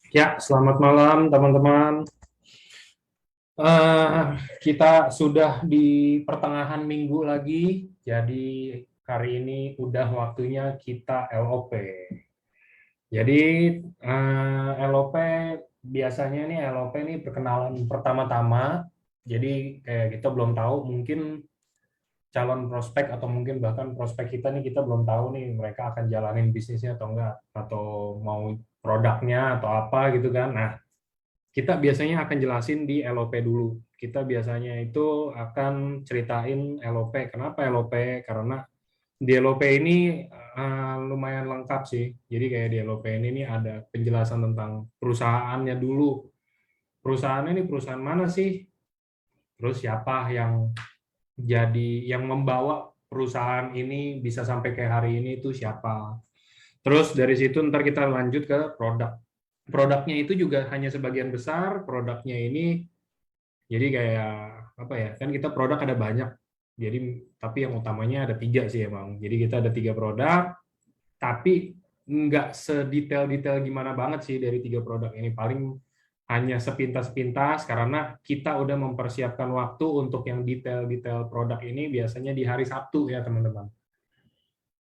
Ya, selamat malam teman-teman. Eh, kita sudah di pertengahan minggu lagi, jadi hari ini udah waktunya kita LOP. Jadi LOP biasanya nih LOP nih perkenalan pertama-tama. Jadi kayak kita belum tahu mungkin calon prospek atau mungkin bahkan prospek kita nih kita belum tahu nih mereka akan jalanin bisnisnya atau enggak atau mau produknya atau apa gitu kan. Nah, kita biasanya akan jelasin di LOP dulu. Kita biasanya itu akan ceritain LOP. Kenapa LOP? Karena di LOP ini lumayan lengkap sih. Jadi kayak di LOP ini nih ada penjelasan tentang perusahaannya dulu. Perusahaannya ini perusahaan mana sih? Terus siapa yang yang membawa perusahaan ini bisa sampai kayak hari ini itu siapa? Terus dari situ ntar kita lanjut ke produk. Produknya itu juga hanya sebagian besar. Produknya ini jadi kayak apa ya? Kan kita produk ada banyak. Jadi tapi yang utamanya ada tiga sih emang. Jadi kita ada tiga produk, tapi nggak sedetail-detail gimana banget sih dari tiga produk ini. Paling hanya sepintas-pintas karena kita udah mempersiapkan waktu untuk yang detail-detail produk ini biasanya di hari Sabtu ya teman-teman.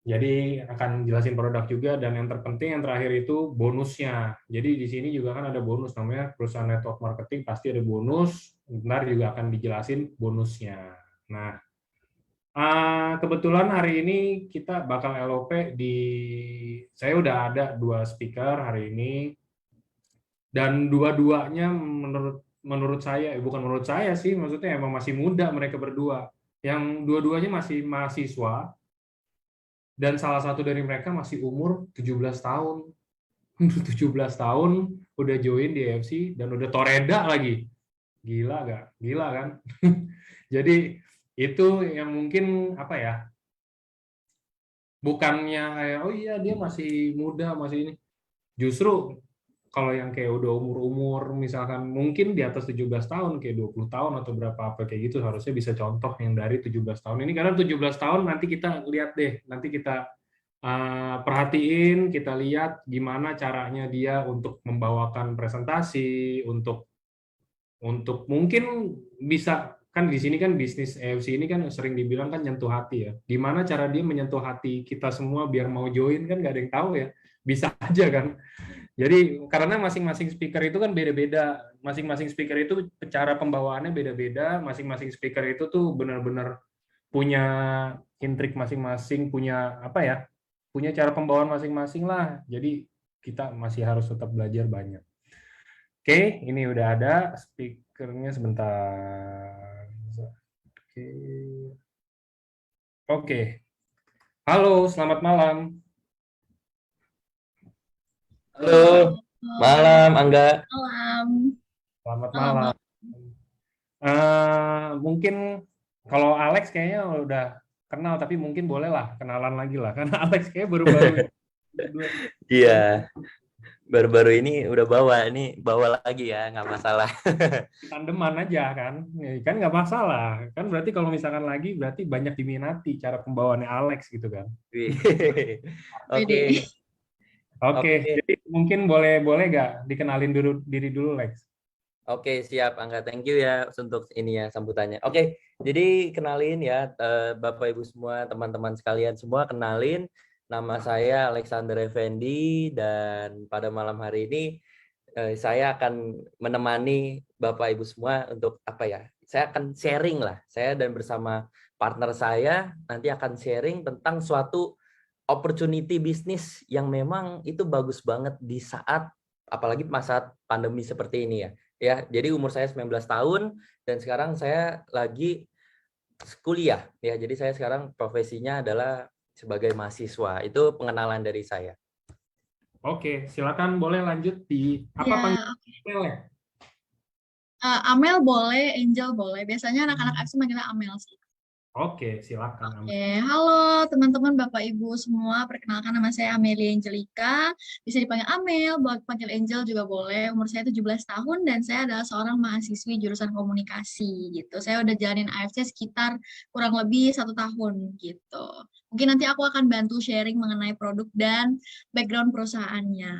Jadi akan jelasin produk juga dan yang terpenting yang terakhir itu bonusnya. Jadi di sini juga kan ada bonus namanya perusahaan network marketing pasti ada bonus. Ntar juga akan dijelasin bonusnya. Nah, kebetulan hari ini kita bakal LOP di saya udah ada dua speaker hari ini dan dua-duanya menurut menurut saya bukan menurut saya sih maksudnya emang masih muda mereka berdua. Yang dua-duanya masih mahasiswa dan salah satu dari mereka masih umur 17 tahun. 17 tahun udah join di AFC dan udah toreda lagi. Gila gak? Gila kan? Jadi itu yang mungkin apa ya? Bukannya kayak oh iya dia masih muda, masih ini. Justru kalau yang kayak udah umur-umur misalkan mungkin di atas 17 tahun kayak 20 tahun atau berapa apa kayak gitu harusnya bisa contoh yang dari 17 tahun ini karena 17 tahun nanti kita lihat deh, nanti kita perhatiin, kita lihat gimana caranya dia untuk membawakan presentasi, untuk mungkin bisa kan di sini kan bisnis EFC ini kan sering dibilang kan nyentuh hati ya. Gimana cara dia menyentuh hati kita semua biar mau join kan nggak ada yang tahu ya. Bisa aja kan. Jadi karena masing-masing speaker itu kan beda-beda. Masing-masing speaker itu cara pembawaannya beda-beda. Masing-masing speaker itu tuh benar-benar punya intrik masing-masing, punya apa ya? Punya cara pembawaan masing-masing lah. Jadi kita masih harus tetap belajar banyak. Oke, ini udah ada speakernya sebentar. Oke. Oke. Halo, selamat malam. Halo, malam Angga. Malam. Selamat Malam, malam. Bang. Mungkin kalau Alex kayaknya udah kenal, tapi mungkin boleh lah kenalan lagi lah. Karena Alex kayak baru-baru berdua Iya, baru-baru ini udah bawa lagi ya, nggak masalah. tandeman aja kan. Ya, kan nggak masalah. Kan berarti kalau misalkan lagi berarti banyak diminati cara pembawaannya Alex gitu kan. Oke, Pede. Oke, oke, jadi mungkin boleh boleh nggak dikenalin dulu diri dulu Lex? oke, siap Angga. Thank you ya untuk ini ya sambutannya. Oke, jadi kenalin ya Bapak Ibu semua, teman-teman sekalian semua kenalin. Nama saya Alexander Effendi dan pada malam hari ini saya akan menemani Bapak Ibu semua untuk apa ya? Saya akan sharing lah. Saya dan bersama partner saya nanti akan sharing tentang suatu opportunity bisnis yang memang itu bagus banget di saat apalagi masa pandemi seperti ini ya. Ya, jadi umur saya 19 tahun dan sekarang saya lagi kuliah ya. Jadi saya sekarang profesinya adalah sebagai mahasiswa. Itu pengenalan dari saya. Oke, silakan boleh lanjut di apa Ya, panggilannya? Amel boleh, Angel boleh. Biasanya anak-anak FC manggilnya Amel sih. Oke, silakan. Oke, halo teman-teman, Bapak Ibu semua. Perkenalkan nama saya Amelia Angelika. Bisa dipanggil Amel, panggil Angel juga boleh. Umur saya 17 tahun dan saya adalah seorang mahasiswi jurusan komunikasi gitu. Saya udah jalanin AFC sekitar kurang lebih 1 tahun gitu. Mungkin nanti aku akan bantu sharing mengenai produk dan background perusahaannya.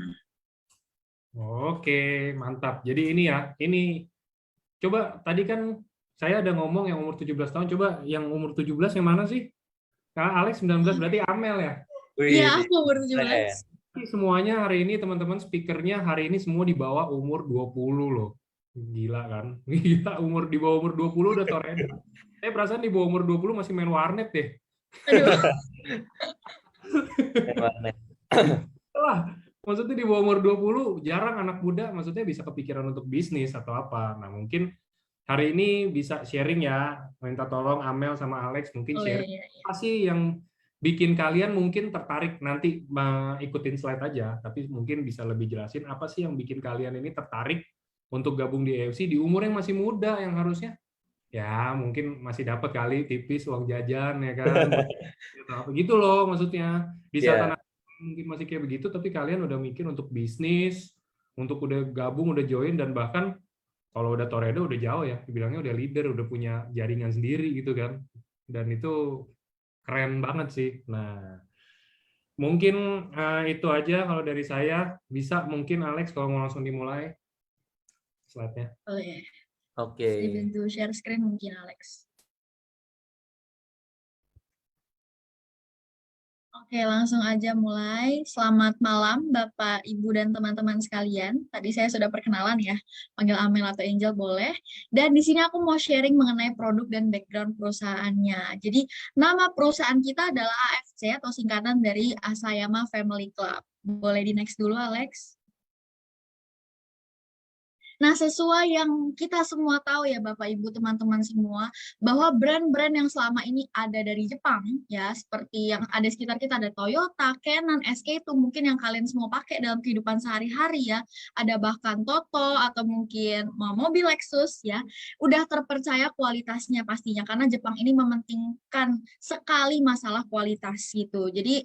Oke, mantap. Jadi ini ya, ini coba tadi kan saya ada ngomong yang umur 17 tahun, coba yang umur 17 yang mana sih? Kak Alex 19 berarti Amel ya. Iya, Wih, aku umur keren. 17. Ini semuanya hari ini teman-teman speakernya hari ini semua di bawah umur 20 loh. Gila kan? Gila di bawah umur 20 udah Toredo. Saya perasaan di bawah umur 20 masih main warnet deh. Aduh, Keren banget. Lah, maksudnya di bawah umur 20 jarang anak muda maksudnya bisa kepikiran untuk bisnis atau apa. Nah, mungkin hari ini bisa sharing ya, minta tolong Amel sama Alex mungkin boleh sharing ya. apa sih yang bikin kalian mungkin tertarik, nanti ikutin slide aja, tapi mungkin bisa lebih jelasin apa sih yang bikin kalian ini tertarik untuk gabung di EFC di umur yang masih muda, yang harusnya ya mungkin masih dapat kali tipis uang jajan ya kan, buat atau apa gitu loh maksudnya. Di saat Ya, anak mungkin masih kayak begitu, tapi kalian udah mikir untuk bisnis, untuk udah gabung, udah join, dan bahkan kalau udah Toredo udah jauh ya, dibilangnya udah leader, udah punya jaringan sendiri gitu kan. Dan itu keren banget sih. Nah, mungkin itu aja kalau dari saya. Bisa mungkin Alex kalau mau langsung dimulai slide-nya. Boleh. oke. Bisa dibantu share screen mungkin, Alex. Oke, langsung aja mulai. Selamat malam, Bapak, Ibu, dan teman-teman sekalian. Tadi saya sudah perkenalan ya, panggil Amel atau Angel boleh. Dan di sini aku mau sharing mengenai produk dan background perusahaannya. Jadi, nama perusahaan kita adalah AFC atau singkatan dari Asayama Family Club. Boleh di next dulu, Alex? Nah, sesuai yang kita semua tahu ya Bapak Ibu teman-teman semua, bahwa brand-brand yang selama ini ada dari Jepang ya, seperti yang ada sekitar kita, ada Toyota, Canon, SK, itu mungkin yang kalian semua pakai dalam kehidupan sehari-hari ya. Ada bahkan Toto atau mungkin mobil Lexus ya. Udah terpercaya kualitasnya pastinya karena Jepang ini mementingkan sekali masalah kualitas gitu. Jadi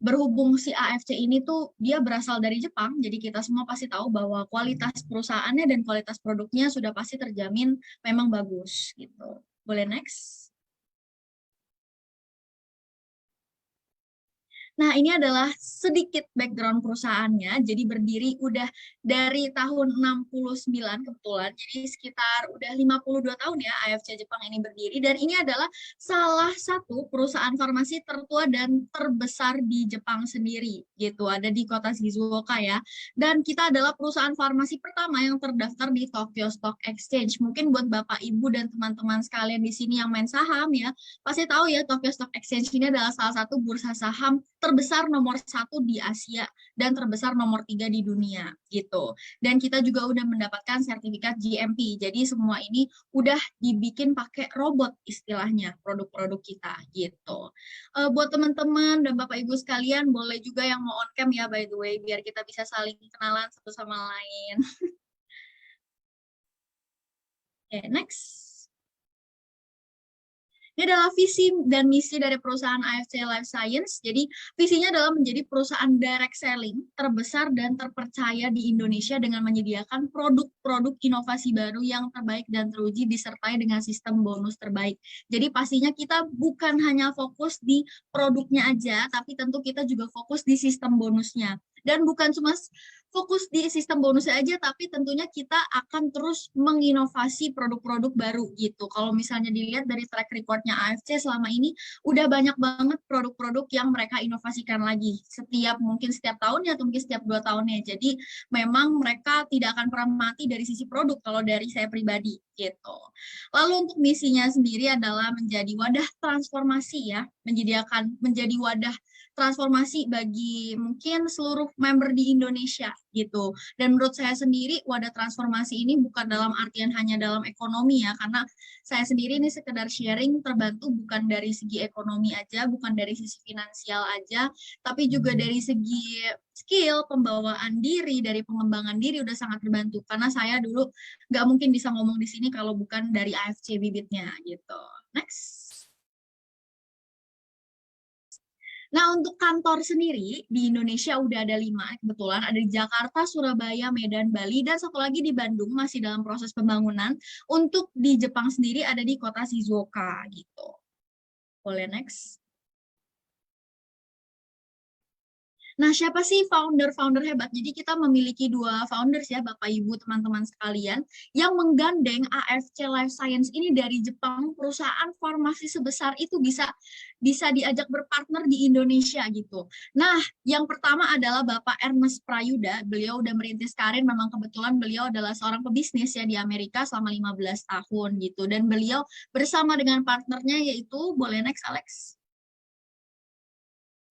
berhubung si AFC ini tuh dia berasal dari Jepang, jadi kita semua pasti tahu bahwa kualitas perusahaannya dan kualitas produknya sudah pasti terjamin memang bagus gitu. Boleh next? Nah, ini adalah sedikit background perusahaannya. Jadi berdiri udah dari tahun 69 kebetulan. Jadi sekitar udah 52 tahun ya AFC Jepang ini berdiri. Dan ini adalah salah satu perusahaan farmasi tertua dan terbesar di Jepang sendiri. Gitu, ada di kota Shizuoka ya. Dan kita adalah perusahaan farmasi pertama yang terdaftar di Tokyo Stock Exchange. Mungkin buat Bapak, Ibu, dan teman-teman sekalian di sini yang main saham ya, pasti tahu ya Tokyo Stock Exchange ini adalah salah satu bursa saham terbesar nomor 1 di Asia dan terbesar nomor 3 di dunia gitu. Dan kita juga udah mendapatkan sertifikat GMP. Jadi semua ini udah dibikin pakai robot istilahnya produk-produk kita gitu. Buat teman-teman dan Bapak Ibu sekalian boleh juga yang mau on cam ya by the way biar kita bisa saling kenalan satu sama lain. Oke, next. Ini adalah visi dan misi dari perusahaan AFC Life Science. Jadi visinya adalah menjadi perusahaan direct selling terbesar dan terpercaya di Indonesia dengan menyediakan produk-produk inovasi baru yang terbaik dan teruji disertai dengan sistem bonus terbaik. Jadi pastinya kita bukan hanya fokus di produknya aja, tapi tentu kita juga fokus di sistem bonusnya. Dan bukan cuma fokus di sistem bonusnya aja, tapi tentunya kita akan terus menginovasi produk-produk baru gitu. Kalau misalnya dilihat dari track recordnya AFC selama ini, udah banyak banget produk-produk yang mereka inovasikan lagi. Mungkin setiap tahunnya atau mungkin setiap 2 tahunnya. Jadi memang mereka tidak akan pernah mati dari sisi produk kalau dari saya pribadi gitu. Lalu untuk misinya sendiri adalah menjadi wadah transformasi ya, menjadi wadah transformasi bagi mungkin seluruh member di Indonesia gitu. Dan menurut saya sendiri wadah transformasi ini bukan dalam artian hanya dalam ekonomi ya, karena saya sendiri ini sekedar sharing terbantu bukan dari segi ekonomi aja, bukan dari sisi finansial aja, tapi juga dari segi skill, pembawaan diri, dari pengembangan diri udah sangat terbantu. Karena saya dulu nggak mungkin bisa ngomong di sini kalau bukan dari AFC bibitnya gitu. Next. Nah, untuk kantor sendiri di Indonesia udah ada 5, kebetulan ada di Jakarta, Surabaya, Medan, Bali, dan satu lagi di Bandung masih dalam proses pembangunan. Untuk di Jepang sendiri ada di kota Shizuoka gitu. Boleh next. Nah, siapa sih founder-founder hebat? Jadi kita memiliki 2 founders ya, Bapak Ibu, teman-teman sekalian, yang menggandeng AFC Life Science ini dari Jepang, perusahaan farmasi sebesar itu bisa diajak berpartner di Indonesia gitu. Nah, yang pertama adalah Bapak Ernest Prayuda. Beliau udah merintis karir, memang kebetulan beliau adalah seorang pebisnis ya di Amerika selama 15 tahun gitu. Dan beliau bersama dengan partnernya yaitu, boleh next Alex?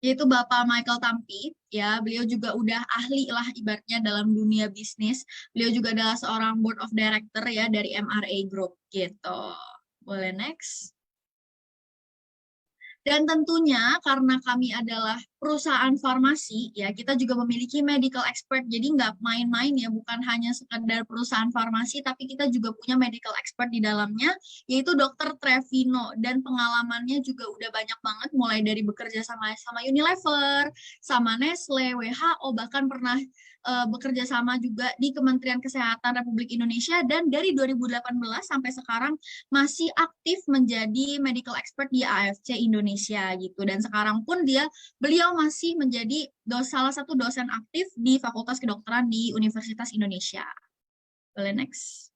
Yaitu Bapak Michael Tampi, ya beliau juga udah ahli lah ibaratnya dalam dunia bisnis. Beliau juga adalah seorang board of director ya dari MRA Group gitu. Boleh next. Dan tentunya karena kami adalah perusahaan farmasi, ya kita juga memiliki medical expert. Jadi nggak main-main ya, bukan hanya sekedar perusahaan farmasi, tapi kita juga punya medical expert di dalamnya, yaitu Dr. Trevino. Dan pengalamannya juga udah banyak banget, mulai dari bekerja sama Unilever, sama Nestle, WHO, bahkan pernah bekerja sama juga di Kementerian Kesehatan Republik Indonesia, dan dari 2018 sampai sekarang masih aktif menjadi medical expert di AFC Indonesia gitu. Dan sekarang pun beliau masih menjadi salah satu dosen aktif di Fakultas Kedokteran di Universitas Indonesia. Boleh next.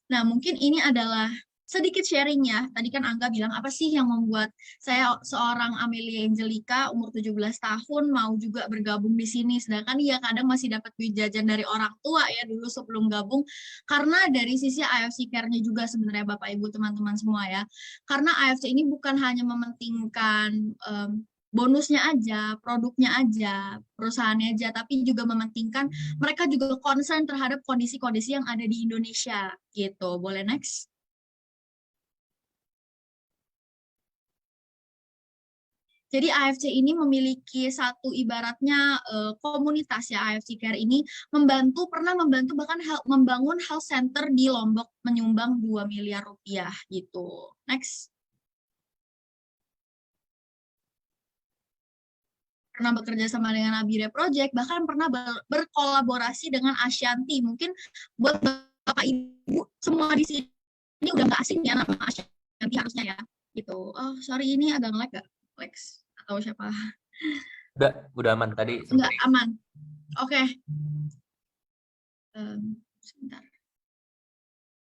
Nah, mungkin ini adalah sedikit sharing ya. Tadi kan Angga bilang apa sih yang membuat saya seorang Amelia Angelica umur 17 tahun mau juga bergabung di sini. Sedangkan ya kadang masih dapat duit jajan dari orang tua ya dulu sebelum gabung. Karena dari sisi AFC Care-nya juga sebenarnya Bapak Ibu teman-teman semua ya. Karena AFC ini bukan hanya mementingkan bonusnya aja, produknya aja, perusahaannya aja, tapi juga mementingkan mereka juga concern terhadap kondisi-kondisi yang ada di Indonesia gitu. Boleh next? Jadi AFC ini memiliki satu ibaratnya komunitas ya, AFC Care ini pernah membantu bahkan membangun health center di Lombok, menyumbang 2 miliar rupiah gitu. Next. Pernah bekerja sama dengan Abire Project, bahkan pernah berkolaborasi dengan Ashanti. Mungkin buat Bapak Ibu semua di sini udah nggak asing ya nama Ashanti harusnya ya. Gitu. Oh, sorry ini agak nge-lag gak? Lex atau siapa? Udah aman tadi. Nggak aman. Oke. Sebentar.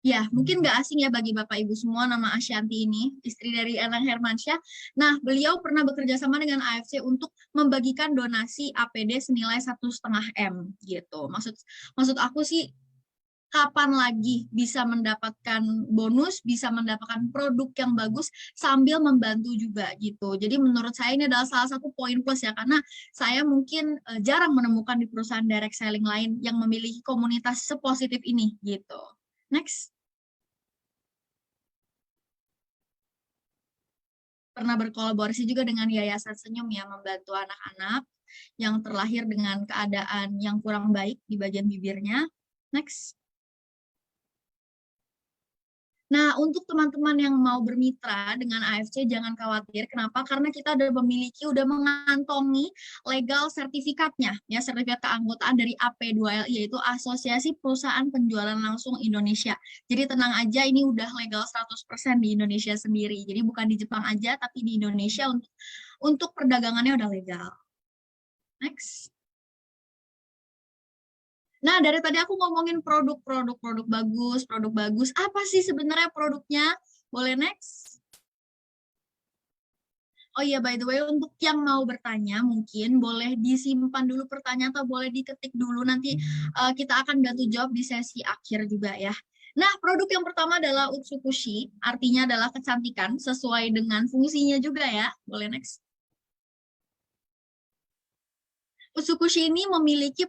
Ya, mungkin nggak asing ya bagi Bapak Ibu semua nama Ashanti ini, istri dari Erlang Hermansyah. Nah, beliau pernah bekerja sama dengan AFC untuk membagikan donasi APD senilai 1,5 M gitu. Maksud aku sih kapan lagi bisa mendapatkan bonus, bisa mendapatkan produk yang bagus sambil membantu juga gitu. Jadi menurut saya ini adalah salah satu poin plus ya, karena saya mungkin jarang menemukan di perusahaan direct selling lain yang memiliki komunitas sepositif ini gitu. Next. Pernah berkolaborasi juga dengan Yayasan Senyum ya, membantu anak-anak yang terlahir dengan keadaan yang kurang baik di bagian bibirnya. Next. Nah, untuk teman-teman yang mau bermitra dengan AFC, jangan khawatir. Kenapa? Karena kita udah mengantongi legal sertifikatnya, ya sertifikat keanggotaan dari AP2LI, yaitu Asosiasi Perusahaan Penjualan Langsung Indonesia. Jadi tenang aja, ini udah legal 100% di Indonesia sendiri. Jadi bukan di Jepang aja, tapi di Indonesia untuk perdagangannya udah legal. Next. Nah, dari tadi aku ngomongin produk bagus. Apa sih sebenarnya produknya? Boleh next? Oh iya, by the way, untuk yang mau bertanya, mungkin boleh disimpan dulu pertanyaan atau boleh diketik dulu. Nanti kita akan bantu jawab di sesi akhir juga ya. Nah, produk yang pertama adalah Utsukushi, artinya adalah kecantikan, sesuai dengan fungsinya juga ya. Boleh next? Utsukushi ini memiliki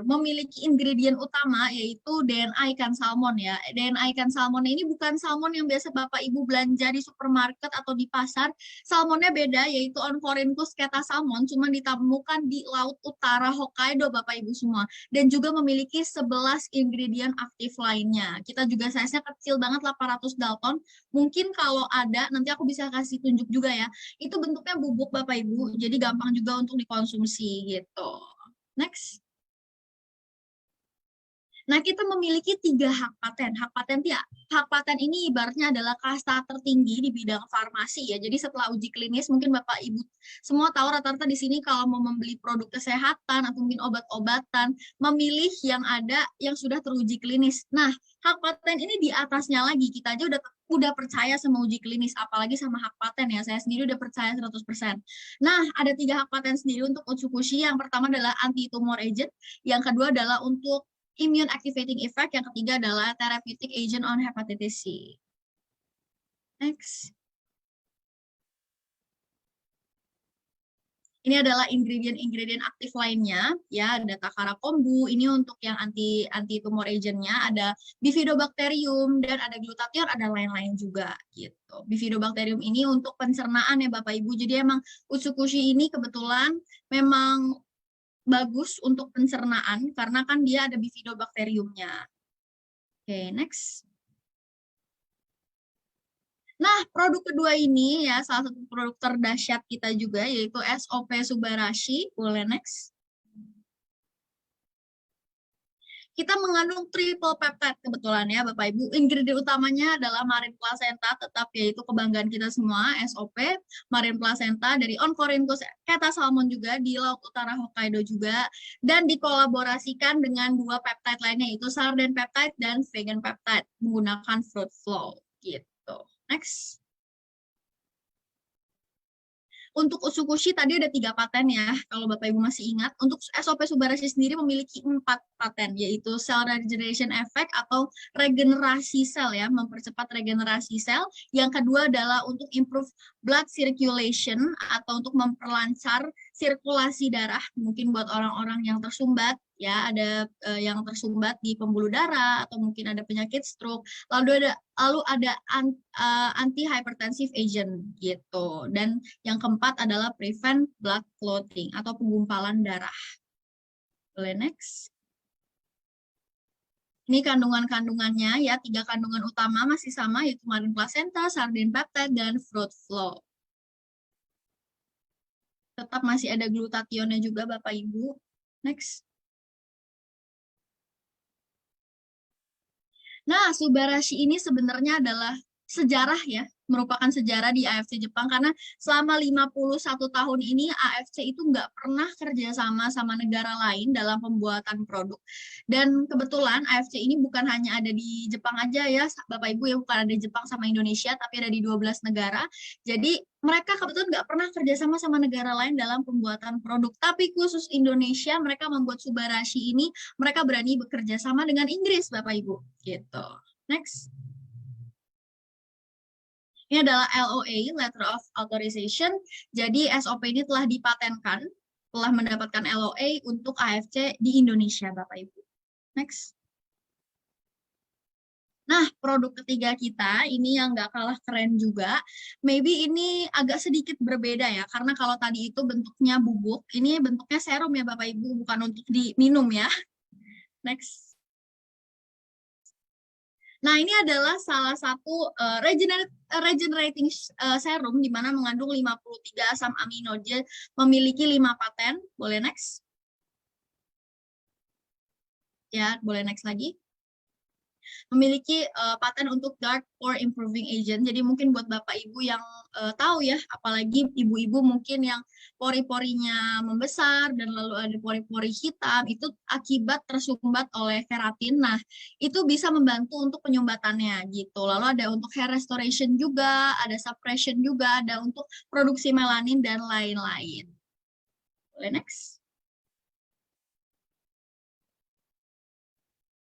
memiliki ingredient utama yaitu DNA ikan salmon ya. DNA ikan salmon ini bukan salmon yang biasa Bapak Ibu belanja di supermarket atau di pasar. Salmonnya beda yaitu Oncorhynchus keta salmon, cuma ditemukan di laut utara Hokkaido Bapak Ibu semua, dan juga memiliki 11 ingredient aktif lainnya. Kita juga size-nya kecil banget 800 Dalton. Mungkin kalau ada nanti aku bisa kasih tunjuk juga ya. Itu bentuknya bubuk Bapak Ibu, jadi gampang juga untuk dikonsumsi gitu. Next. Nah, kita memiliki 3 hak paten. Hak paten ini ibaratnya adalah kasta tertinggi di bidang farmasi ya. Jadi setelah uji klinis, mungkin Bapak Ibu semua tahu rata-rata di sini kalau mau membeli produk kesehatan atau mungkin obat-obatan, memilih yang ada yang sudah teruji klinis. Nah, hak paten ini di atasnya lagi. Kita aja udah percaya sama uji klinis, apalagi sama hak paten ya. Saya sendiri udah percaya 100%. Nah, ada 3 hak paten sendiri untuk Otsukushi. Yang pertama adalah anti-tumor agent, yang kedua adalah untuk immune activating effect, yang ketiga adalah therapeutic agent on hepatitis C. Next. Ini adalah ingredient aktif lainnya, ya ada Takara kombu, ini untuk yang anti tumor agentnya, ada bifidobacterium dan ada glutathione, ada lain-lain juga gitu. Bifidobacterium ini untuk pencernaan ya Bapak Ibu. Jadi emang Utsukushi ini kebetulan memang bagus untuk pencernaan karena kan dia ada bifidobacteriumnya. Oke, next. Nah, produk kedua ini ya salah satu produk terdahsyat kita juga yaitu SOP Subarashi. Boleh next. Kita mengandung triple peptide kebetulan ya Bapak Ibu. Ingredient utamanya adalah marine placenta, tetap yaitu kebanggaan kita semua, SOP, marine placenta dari Oncorhynchus Keta salmon juga di Laut Utara Hokkaido juga, dan dikolaborasikan dengan 2 peptide lainnya yaitu sarden peptide dan vegan peptide menggunakan fruit flow gitu. Next. Untuk Utsukushi tadi ada 3 paten ya, kalau Bapak Ibu masih ingat. Untuk SOP Subarashi sendiri memiliki 4 paten, yaitu cell regeneration effect atau regenerasi sel ya, mempercepat regenerasi sel. Yang kedua adalah untuk improve blood circulation atau untuk memperlancar sirkulasi darah, mungkin buat orang-orang yang tersumbat ya, ada yang tersumbat di pembuluh darah atau mungkin ada penyakit stroke. Lalu ada anti hypertensive agent gitu. Dan yang keempat adalah prevent blood clotting atau penggumpalan darah. Boleh next. Ini kandungan-kandungannya ya, 3 kandungan utama masih sama yaitu marine placenta, sardine peptide, dan fruit flow. Tetap masih ada glutathione juga Bapak Ibu. Next. Nah, Subarashi ini sebenarnya adalah sejarah ya, merupakan sejarah di AFC Jepang karena selama 51 tahun ini AFC itu nggak pernah kerjasama sama negara lain dalam pembuatan produk. Dan kebetulan AFC ini bukan hanya ada di Jepang aja ya, Bapak Ibu ya, bukan ada di Jepang sama Indonesia, tapi ada di 12 negara. Jadi mereka kebetulan nggak pernah kerjasama sama negara lain dalam pembuatan produk. Tapi khusus Indonesia, mereka membuat Subarashi ini, mereka berani bekerja sama dengan Inggris, Bapak Ibu. Gitu. Next. Ini adalah LOA, Letter of Authorization. Jadi SOP ini telah dipatenkan, telah mendapatkan LOA untuk AFC di Indonesia, Bapak Ibu. Next. Nah, produk ketiga kita ini yang nggak kalah keren juga. Maybe ini agak sedikit berbeda ya, karena kalau tadi itu bentuknya bubuk, ini bentuknya serum ya Bapak Ibu, bukan untuk diminum ya. Next. Nah, ini adalah salah satu regenerating serum di mana mengandung 53 asam amino. Dia memiliki 5 paten. Boleh next? Ya, boleh next lagi. Memiliki paten untuk dark pore improving agent. Jadi mungkin buat Bapak Ibu yang tahu ya, apalagi ibu-ibu mungkin yang pori-porinya membesar dan lalu ada pori-pori hitam, itu akibat tersumbat oleh keratin. Nah, itu bisa membantu untuk penyumbatannya gitu. Lalu ada untuk hair restoration juga, ada suppression juga, ada untuk produksi melanin dan lain-lain. Boleh next?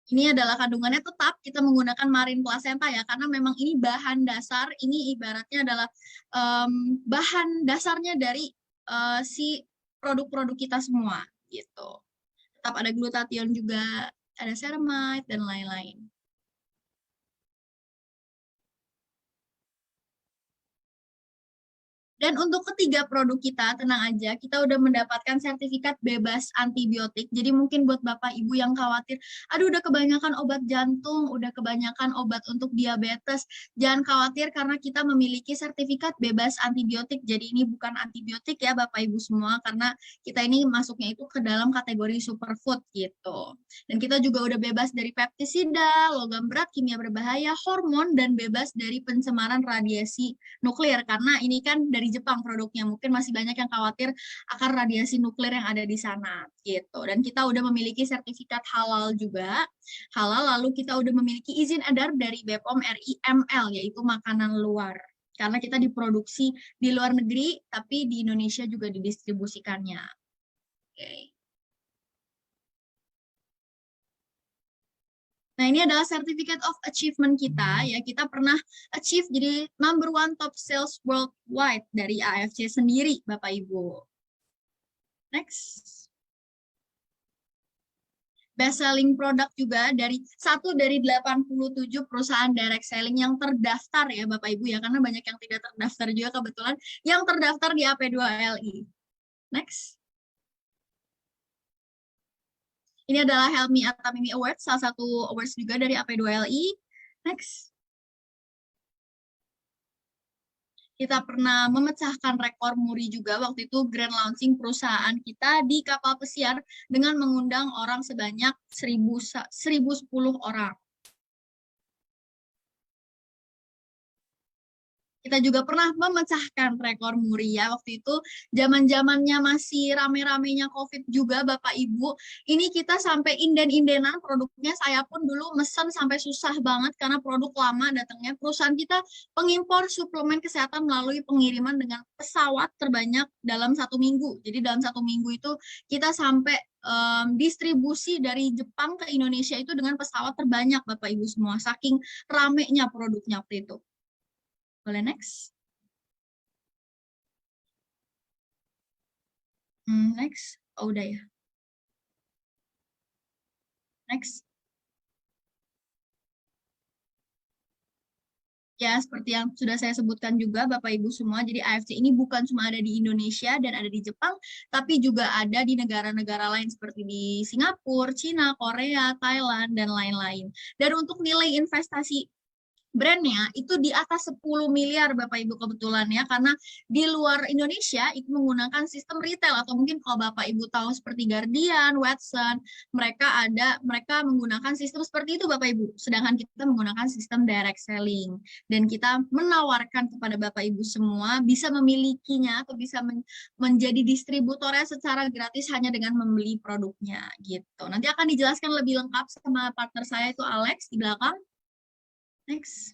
Ini adalah kandungannya, tetap kita menggunakan marine placenta ya, karena memang ini bahan dasar, ini ibaratnya adalah bahan dasarnya dari si produk-produk kita semua gitu. Tetap ada glutathione juga, ada ceramide dan lain-lain. Dan untuk ketiga produk kita, tenang aja, kita udah mendapatkan sertifikat bebas antibiotik. Jadi mungkin buat Bapak Ibu yang khawatir, aduh udah kebanyakan obat jantung, udah kebanyakan obat untuk diabetes, jangan khawatir karena kita memiliki sertifikat bebas antibiotik. Jadi ini bukan antibiotik ya Bapak Ibu semua, karena kita ini masuknya itu ke dalam kategori superfood gitu. Dan kita juga udah bebas dari pestisida, logam berat, kimia berbahaya, hormon, dan bebas dari pencemaran radiasi nuklir. Karena ini kan dari Jepang produknya, mungkin masih banyak yang khawatir akan radiasi nuklir yang ada di sana gitu. Dan kita udah memiliki sertifikat halal juga, halal, lalu kita udah memiliki izin edar dari BPOM RI ML, yaitu makanan luar. Karena kita diproduksi di luar negeri, tapi di Indonesia juga didistribusikannya. Oke. Nah, ini adalah Certificate of Achievement kita, ya kita pernah achieve jadi number 1 top sales worldwide dari AFC sendiri, Bapak Ibu. Next. Best selling product juga dari 1 dari 87 perusahaan direct selling yang terdaftar ya Bapak Ibu ya, karena banyak yang tidak terdaftar juga kebetulan, yang terdaftar di AP2LI. Next. Ini adalah Help Me Atamimi Awards, salah satu awards juga dari AP2LI. Next. Kita pernah memecahkan rekor muri juga, waktu itu grand launching perusahaan kita di kapal pesiar dengan mengundang orang sebanyak 1010 orang. Kita juga pernah memecahkan rekor muri ya, waktu itu zaman-zamannya masih rame-ramenya COVID juga Bapak Ibu. Ini kita sampai inden-indenan produknya, saya pun dulu mesen sampai susah banget karena produk lama datangnya. Perusahaan kita pengimpor suplemen kesehatan melalui pengiriman dengan pesawat terbanyak dalam 1 minggu. Jadi dalam 1 minggu itu kita sampai distribusi dari Jepang ke Indonesia itu dengan pesawat terbanyak Bapak Ibu semua, saking ramenya produknya waktu itu. Boleh next. Next. Oh, udah ya. Next. Ya, seperti yang sudah saya sebutkan juga Bapak Ibu semua, jadi AFC ini bukan cuma ada di Indonesia dan ada di Jepang, tapi juga ada di negara-negara lain seperti di Singapura, Cina, Korea, Thailand, dan lain-lain. Dan untuk nilai investasi brandnya itu di atas 10 miliar Bapak Ibu kebetulan ya, karena di luar Indonesia itu menggunakan sistem retail, atau mungkin kalau Bapak Ibu tahu seperti Guardian, Watson, mereka menggunakan sistem seperti itu Bapak Ibu, sedangkan kita menggunakan sistem direct selling, dan kita menawarkan kepada Bapak Ibu semua bisa memilikinya atau bisa menjadi distributornya secara gratis hanya dengan membeli produknya gitu. Nanti akan dijelaskan lebih lengkap sama partner saya itu Alex di belakang. Next.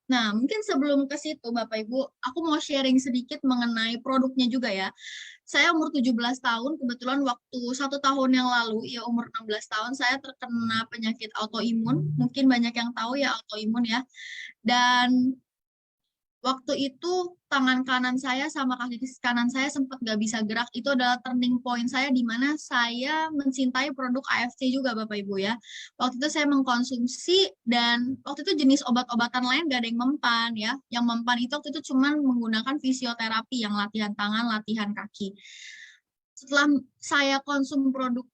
Nah, mungkin sebelum ke situ, Bapak Ibu, aku mau sharing sedikit mengenai produknya juga ya. Saya umur 17 tahun, kebetulan waktu 1 tahun yang lalu, ya umur 16 tahun, saya terkena penyakit autoimun. Mungkin banyak yang tahu ya autoimun ya. Dan waktu itu tangan kanan saya sama kaki kanan saya sempat nggak bisa gerak. Itu adalah turning point saya di mana saya mencintai produk AFC juga Bapak Ibu ya. Waktu itu saya mengkonsumsi, dan waktu itu jenis obat-obatan lain nggak ada yang mempan ya. Yang mempan itu waktu itu cuma menggunakan fisioterapi yang latihan tangan, latihan kaki. Setelah saya konsum produk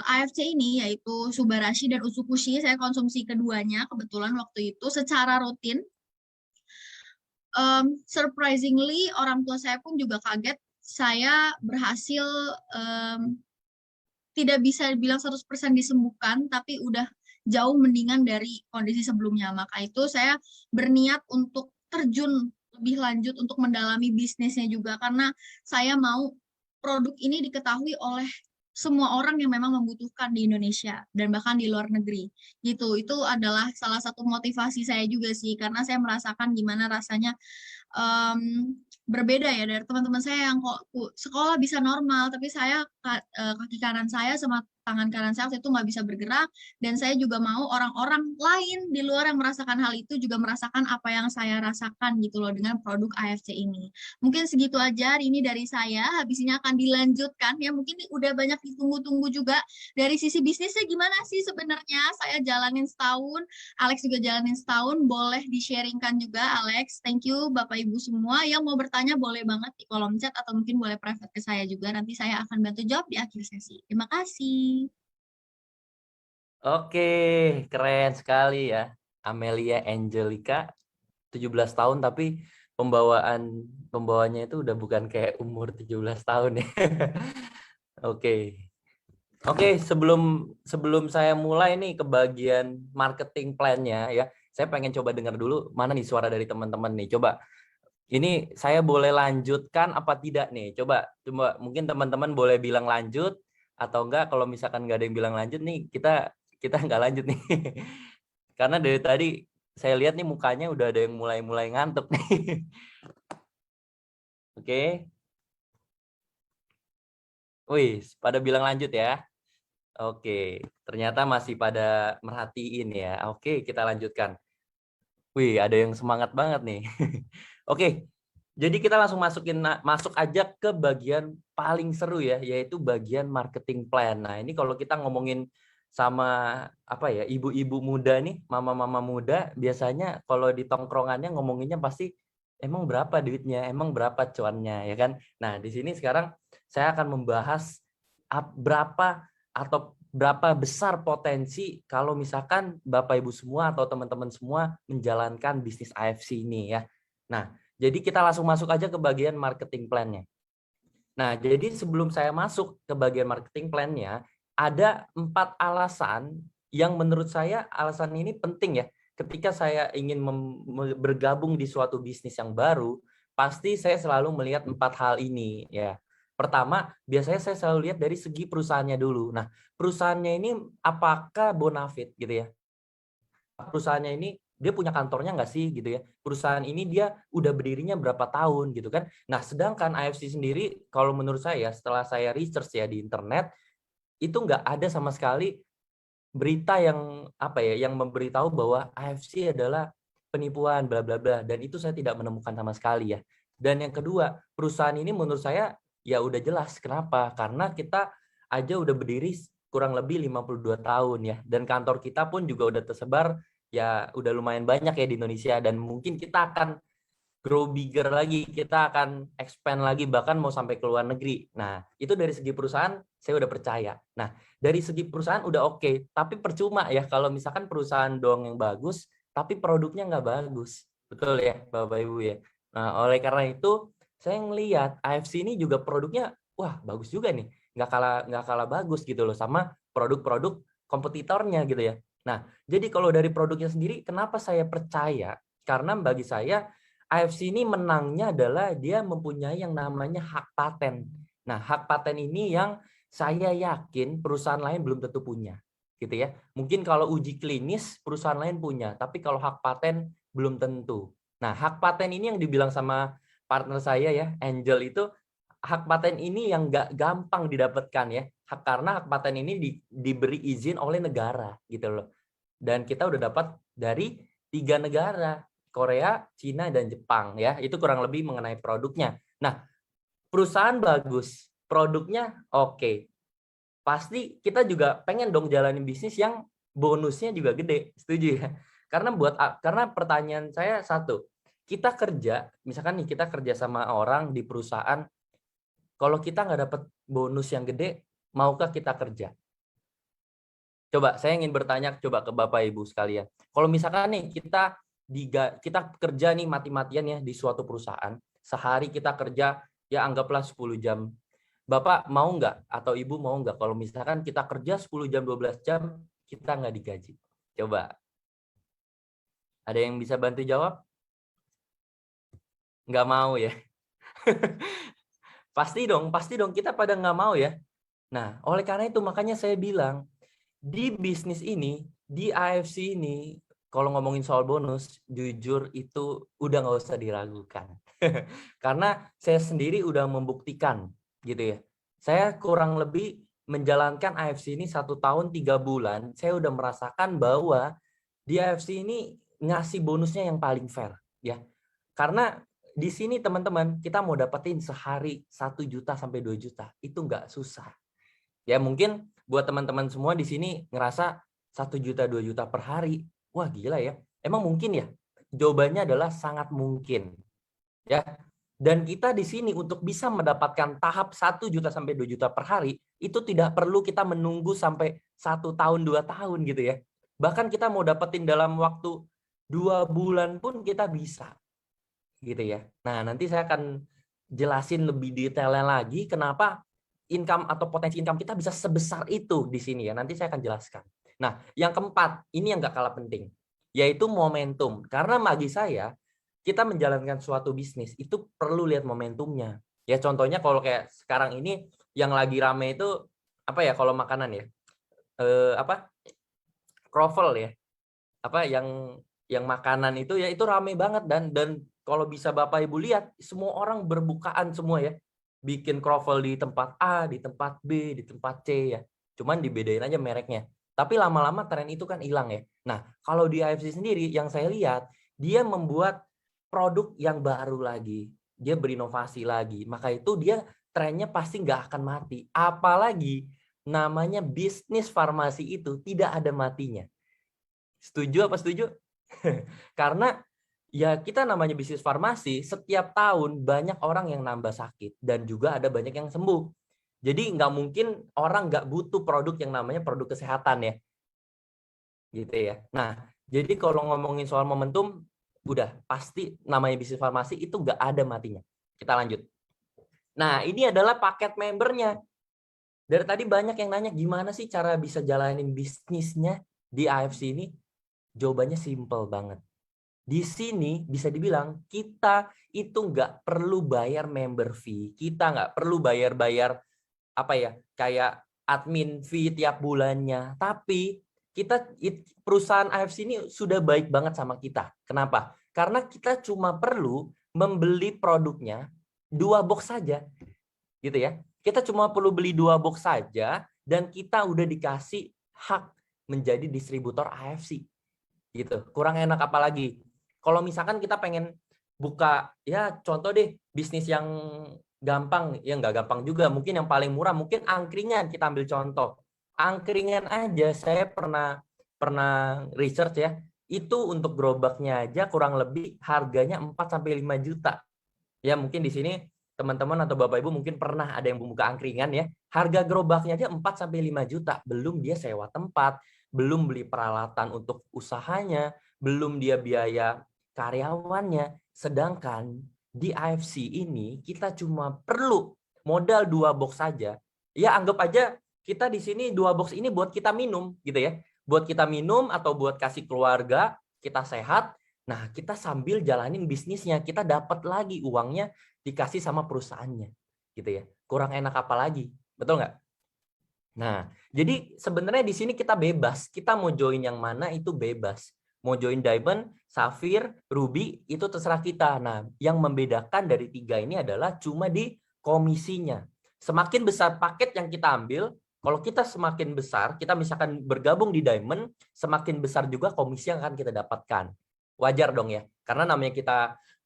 AFC ini, yaitu Subarashi dan Utsukushi, saya konsumsi keduanya kebetulan waktu itu secara rutin. Surprisingly, orang tua saya pun juga kaget. Saya berhasil tidak bisa bilang 100% disembuhkan, tapi udah jauh mendingan dari kondisi sebelumnya. Maka itu saya berniat untuk terjun lebih lanjut untuk mendalami bisnisnya juga, karena saya mau produk ini diketahui oleh semua orang yang memang membutuhkan di Indonesia dan bahkan di luar negeri gitu. Itu adalah salah satu motivasi saya juga sih, karena saya merasakan gimana rasanya berbeda ya dari teman-teman saya yang kok sekolah bisa normal, tapi saya kaki kanan saya sama tangan kanan saya waktu itu nggak bisa bergerak, dan saya juga mau orang-orang lain di luar yang merasakan hal itu juga merasakan apa yang saya rasakan gitu loh dengan produk AFC ini. Mungkin segitu aja hari ini dari saya, habis ini akan dilanjutkan ya, mungkin udah banyak ditunggu-tunggu juga dari sisi bisnisnya gimana sih sebenarnya, saya jalanin setahun, Alex juga jalanin setahun, boleh di-sharingkan juga Alex. Thank you Bapak Ibu semua, yang mau bertanya boleh banget di kolom chat atau mungkin boleh private ke saya juga, nanti saya akan bantu jawab di akhir sesi. Terima kasih. Oke, keren sekali ya. Amelia Angelica, 17 tahun tapi pembawaannya itu udah bukan kayak umur 17 tahun ya. Oke. Oke, sebelum saya mulai nih ke bagian marketing plan-nya ya, saya pengen coba dengar dulu mana nih suara dari teman-teman nih. Coba ini saya boleh lanjutkan apa tidak nih? Coba mungkin teman-teman boleh bilang lanjut atau enggak. Kalau misalkan nggak ada yang bilang lanjut nih, kita nggak lanjut nih. Karena dari tadi saya lihat nih mukanya udah ada yang mulai ngantuk nih. Oke. Wih, pada bilang lanjut ya. Oke, ternyata masih pada merhatiin ya. Oke, kita lanjutkan. Wih, ada yang semangat banget nih. Oke, jadi kita langsung masuk aja ke bagian paling seru ya, yaitu bagian marketing plan. Nah, ini kalau kita ngomongin sama apa ya, ibu-ibu muda nih, mama-mama muda, biasanya kalau di tongkrongannya ngomonginnya pasti emang berapa duitnya, emang berapa cuannya, ya kan? Nah, di sini sekarang saya akan membahas berapa besar potensi kalau misalkan Bapak Ibu semua atau teman-teman semua menjalankan bisnis AFC ini ya. Nah, jadi kita langsung masuk aja ke bagian marketing plan-nya. Nah, jadi sebelum saya masuk ke bagian marketing plan-nya, ada 4 alasan yang menurut saya alasan ini penting ya. Ketika saya ingin bergabung di suatu bisnis yang baru, pasti saya selalu melihat 4 hal ini ya. Pertama, biasanya saya selalu lihat dari segi perusahaannya dulu. Nah, perusahaannya ini apakah bonafit gitu ya? Perusahaannya ini dia punya kantornya nggak sih gitu ya? Perusahaan ini dia udah berdirinya berapa tahun gitu kan? Nah, sedangkan AFC sendiri kalau menurut saya setelah saya research ya di internet itu nggak ada sama sekali berita yang apa ya yang memberitahu bahwa AFC adalah penipuan bla bla bla, dan itu saya tidak menemukan sama sekali ya. Dan yang kedua, perusahaan ini menurut saya ya udah jelas kenapa? Karena kita aja udah berdiri kurang lebih 52 tahun ya, dan kantor kita pun juga udah tersebar ya udah lumayan banyak ya di Indonesia, dan mungkin kita akan grow bigger lagi, kita akan expand lagi, bahkan mau sampai ke luar negeri. Nah, itu dari segi perusahaan saya udah percaya. Nah, dari segi perusahaan udah oke, tapi percuma ya kalau misalkan perusahaan doang yang bagus, tapi produknya nggak bagus. Betul ya, Bapak Ibu ya. Nah, oleh karena itu, saya ngelihat AFC ini juga produknya, wah bagus juga nih. Nggak kalah bagus gitu loh sama produk-produk kompetitornya gitu ya. Nah, jadi kalau dari produknya sendiri, kenapa saya percaya? Karena bagi saya, AFC ini menangnya adalah dia mempunyai yang namanya hak paten. Nah, hak paten ini yang saya yakin perusahaan lain belum tentu punya, gitu ya. Mungkin kalau uji klinis perusahaan lain punya, tapi kalau hak paten belum tentu. Nah, hak paten ini yang dibilang sama partner saya ya, Angel, itu hak paten ini yang nggak gampang didapatkan ya. Karena hak paten ini diberi izin oleh negara, gitu loh. Dan kita udah dapat dari 3 negara. Korea, Cina, dan Jepang ya. Itu kurang lebih mengenai produknya. Nah, perusahaan bagus, produknya oke. Pasti kita juga pengen dong jalanin bisnis yang bonusnya juga gede. Setuju ya? Karena pertanyaan saya satu, kita kerja, misalkan nih kita kerja sama orang di perusahaan, kalau kita nggak dapat bonus yang gede, maukah kita kerja? Coba saya ingin bertanya coba ke Bapak Ibu sekalian. Kalau misalkan nih kita kerja nih mati-matian ya di suatu perusahaan, sehari kita kerja ya anggaplah 10 jam. Bapak mau nggak atau Ibu mau nggak kalau misalkan kita kerja 10 jam, 12 jam, kita nggak digaji? Coba. Ada yang bisa bantu jawab? Nggak mau ya? Pasti dong kita pada nggak mau ya. Nah, oleh karena itu makanya saya bilang, di bisnis ini, di AFC ini, kalau ngomongin soal bonus, jujur itu udah nggak usah diragukan. Karena saya sendiri udah membuktikan gitu ya. Saya kurang lebih menjalankan AFC ini 1 tahun 3 bulan, saya udah merasakan bahwa di AFC ini ngasih bonusnya yang paling fair, ya. Karena di sini teman-teman, kita mau dapetin sehari 1 juta sampai 2 juta, itu nggak susah. Ya mungkin buat teman-teman semua di sini ngerasa 1 juta 2 juta per hari, wah gila ya. Emang mungkin ya? Jawabannya adalah sangat mungkin. Ya. Dan kita di sini untuk bisa mendapatkan tahap 1 juta sampai 2 juta per hari, itu tidak perlu kita menunggu sampai 1 tahun 2 tahun gitu ya. Bahkan kita mau dapetin dalam waktu 2 bulan pun kita bisa. Gitu ya. Nah, nanti saya akan jelasin lebih detailnya lagi kenapa income atau potensi income kita bisa sebesar itu di sini ya. Nanti saya akan jelaskan. Nah, yang keempat, ini yang nggak kalah penting, yaitu momentum. Karena bagi saya, kita menjalankan suatu bisnis itu perlu lihat momentumnya. Ya contohnya kalau kayak sekarang ini yang lagi rame itu apa ya kalau makanan ya? Kroffel ya. Yang makanan itu ya itu rame banget dan kalau bisa Bapak Ibu lihat semua orang berbukaan semua ya. Bikin kroffel di tempat A, di tempat B, di tempat C ya. Cuman dibedain aja mereknya. Tapi lama-lama tren itu kan hilang ya. Nah, kalau di AFC sendiri yang saya lihat dia membuat produk yang baru lagi. Dia berinovasi lagi. Maka itu dia trennya pasti nggak akan mati. Apalagi namanya bisnis farmasi itu tidak ada matinya. Setuju apa setuju? Karena ya kita namanya bisnis farmasi, setiap tahun banyak orang yang nambah sakit dan juga ada banyak yang sembuh. Jadi nggak mungkin orang nggak butuh produk yang namanya produk kesehatan ya. Gitu ya. Nah, jadi kalau ngomongin soal momentum, udah pasti namanya bisnis farmasi itu nggak ada matinya. Kita lanjut. Nah, ini adalah paket membernya. Dari tadi banyak yang nanya gimana sih cara bisa jalanin bisnisnya di AFC ini? Jawabannya simple banget. Di sini bisa dibilang kita itu nggak perlu bayar member fee. Kita nggak perlu bayar-bayar apa ya kayak admin fee tiap bulannya. Tapi perusahaan AFC ini sudah baik banget sama kita. Kenapa? Karena kita cuma perlu membeli produknya 2 box saja. Gitu ya. Kita cuma perlu beli 2 box saja dan kita udah dikasih hak menjadi distributor AFC. Gitu. Kurang enak apa lagi? Kalau misalkan kita pengen buka, ya contoh deh bisnis yang gampang, ya nggak gampang juga, mungkin yang paling murah, mungkin angkringan kita ambil contoh. Angkringan aja saya pernah research ya, itu untuk gerobaknya aja kurang lebih harganya 4-5 juta. Ya mungkin di sini teman-teman atau Bapak Ibu mungkin pernah ada yang membuka angkringan ya, harga gerobaknya aja 4-5 juta, belum dia sewa tempat, belum beli peralatan untuk usahanya, belum dia biaya karyawannya. Sedangkan di AFC ini kita cuma perlu modal 2 box saja. Ya anggap aja kita di sini 2 box ini buat kita minum gitu ya. Buat kita minum atau buat kasih keluarga, kita sehat. Nah, kita sambil jalanin bisnisnya, kita dapat lagi uangnya dikasih sama perusahaannya. Gitu ya. Kurang enak apa lagi? Betul nggak? Nah, jadi sebenarnya di sini kita bebas. Kita mau join yang mana itu bebas. Mau join Diamond, Sapphire, Ruby, itu terserah kita. Nah, yang membedakan dari 3 ini adalah cuma di komisinya. Semakin besar paket yang kita ambil, kalau kita semakin besar, kita misalkan bergabung di Diamond, semakin besar juga komisi yang akan kita dapatkan. Wajar dong ya, karena namanya kita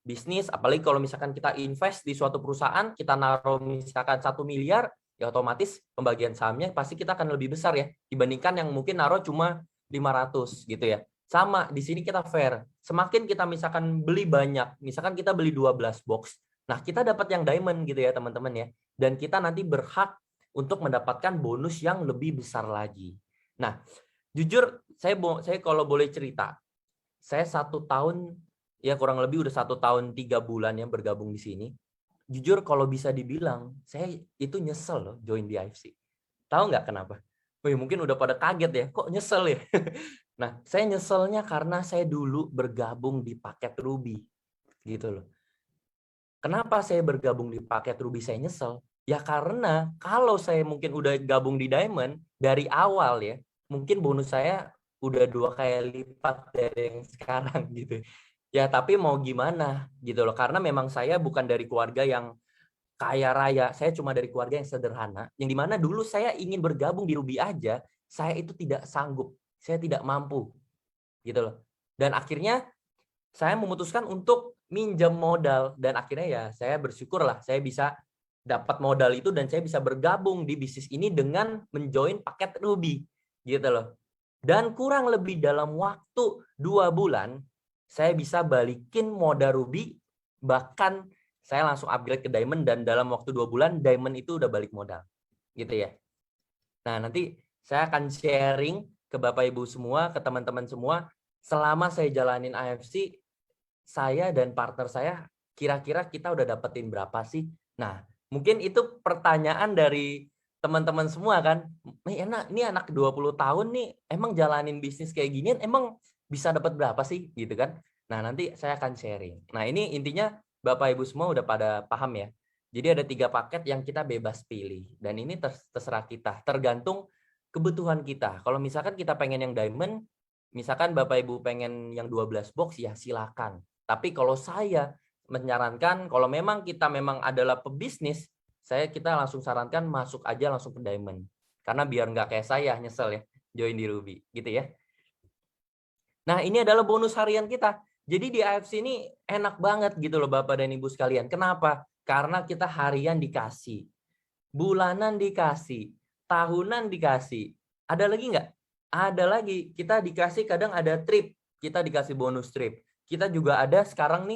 bisnis, apalagi kalau misalkan kita invest di suatu perusahaan, kita naruh misalkan 1 miliar, ya otomatis pembagian sahamnya pasti kita akan lebih besar ya dibandingkan yang mungkin naruh cuma 500 gitu ya. Sama di sini kita fair. Semakin kita misalkan beli banyak, misalkan kita beli 12 box. Nah, kita dapat yang diamond gitu ya, teman-teman ya. Dan kita nanti berhak untuk mendapatkan bonus yang lebih besar lagi. Nah, jujur saya kalau boleh cerita, saya 1 tahun ya kurang lebih udah 1 tahun 3 bulan yang bergabung di sini. Jujur kalau bisa dibilang, saya itu nyesel loh join di AFC. Tahu nggak kenapa? Wih, mungkin udah pada kaget ya, kok nyesel ya? Nah, saya nyeselnya karena saya dulu bergabung di paket Ruby. Gitu loh. Kenapa saya bergabung di paket Ruby saya nyesel? Ya karena kalau saya mungkin udah gabung di Diamond, dari awal ya, mungkin bonus saya udah 2 kali lipat dari yang sekarang gitu. Ya tapi mau gimana gitu loh, karena memang saya bukan dari keluarga yang kaya raya. Saya cuma dari keluarga yang sederhana, yang dimana dulu saya ingin bergabung di Ruby aja, saya itu tidak sanggup, saya tidak mampu, gitu loh. Dan akhirnya saya memutuskan untuk minjam modal, dan akhirnya ya saya bersyukurlah saya bisa dapat modal itu dan saya bisa bergabung di bisnis ini dengan menjoin paket Ruby, gitu loh. Dan kurang lebih dalam waktu 2 bulan, saya bisa balikin modal Ruby, bahkan saya langsung upgrade ke Diamond, dan dalam waktu 2 bulan, Diamond itu udah balik modal. Gitu ya. Nah, nanti saya akan sharing ke Bapak Ibu semua, ke teman-teman semua, selama saya jalanin AFC, saya dan partner saya, kira-kira kita udah dapetin berapa sih? Nah, mungkin itu pertanyaan dari teman-teman semua kan, ini anak 20 tahun nih, emang jalanin bisnis kayak ginian, emang bisa dapat berapa sih gitu kan? Nah, nanti saya akan sharing. Nah, ini intinya Bapak Ibu semua udah pada paham ya. Jadi ada 3 paket yang kita bebas pilih, dan ini terserah kita, tergantung kebutuhan kita. Kalau misalkan kita pengen yang Diamond, misalkan Bapak Ibu pengen yang 12 box, ya silakan. Tapi kalau saya menyarankan, kalau memang kita memang adalah pebisnis, kita langsung sarankan masuk aja langsung ke Diamond. Karena biar nggak kayak saya nyesel ya join di Ruby, gitu ya. Nah, ini adalah bonus harian kita. Jadi di AFC ini enak banget gitu loh Bapak dan Ibu sekalian. Kenapa? Karena kita harian dikasih, bulanan dikasih, tahunan dikasih. Ada lagi nggak? Ada lagi. Kita dikasih kadang ada trip, kita dikasih bonus trip. Kita juga ada sekarang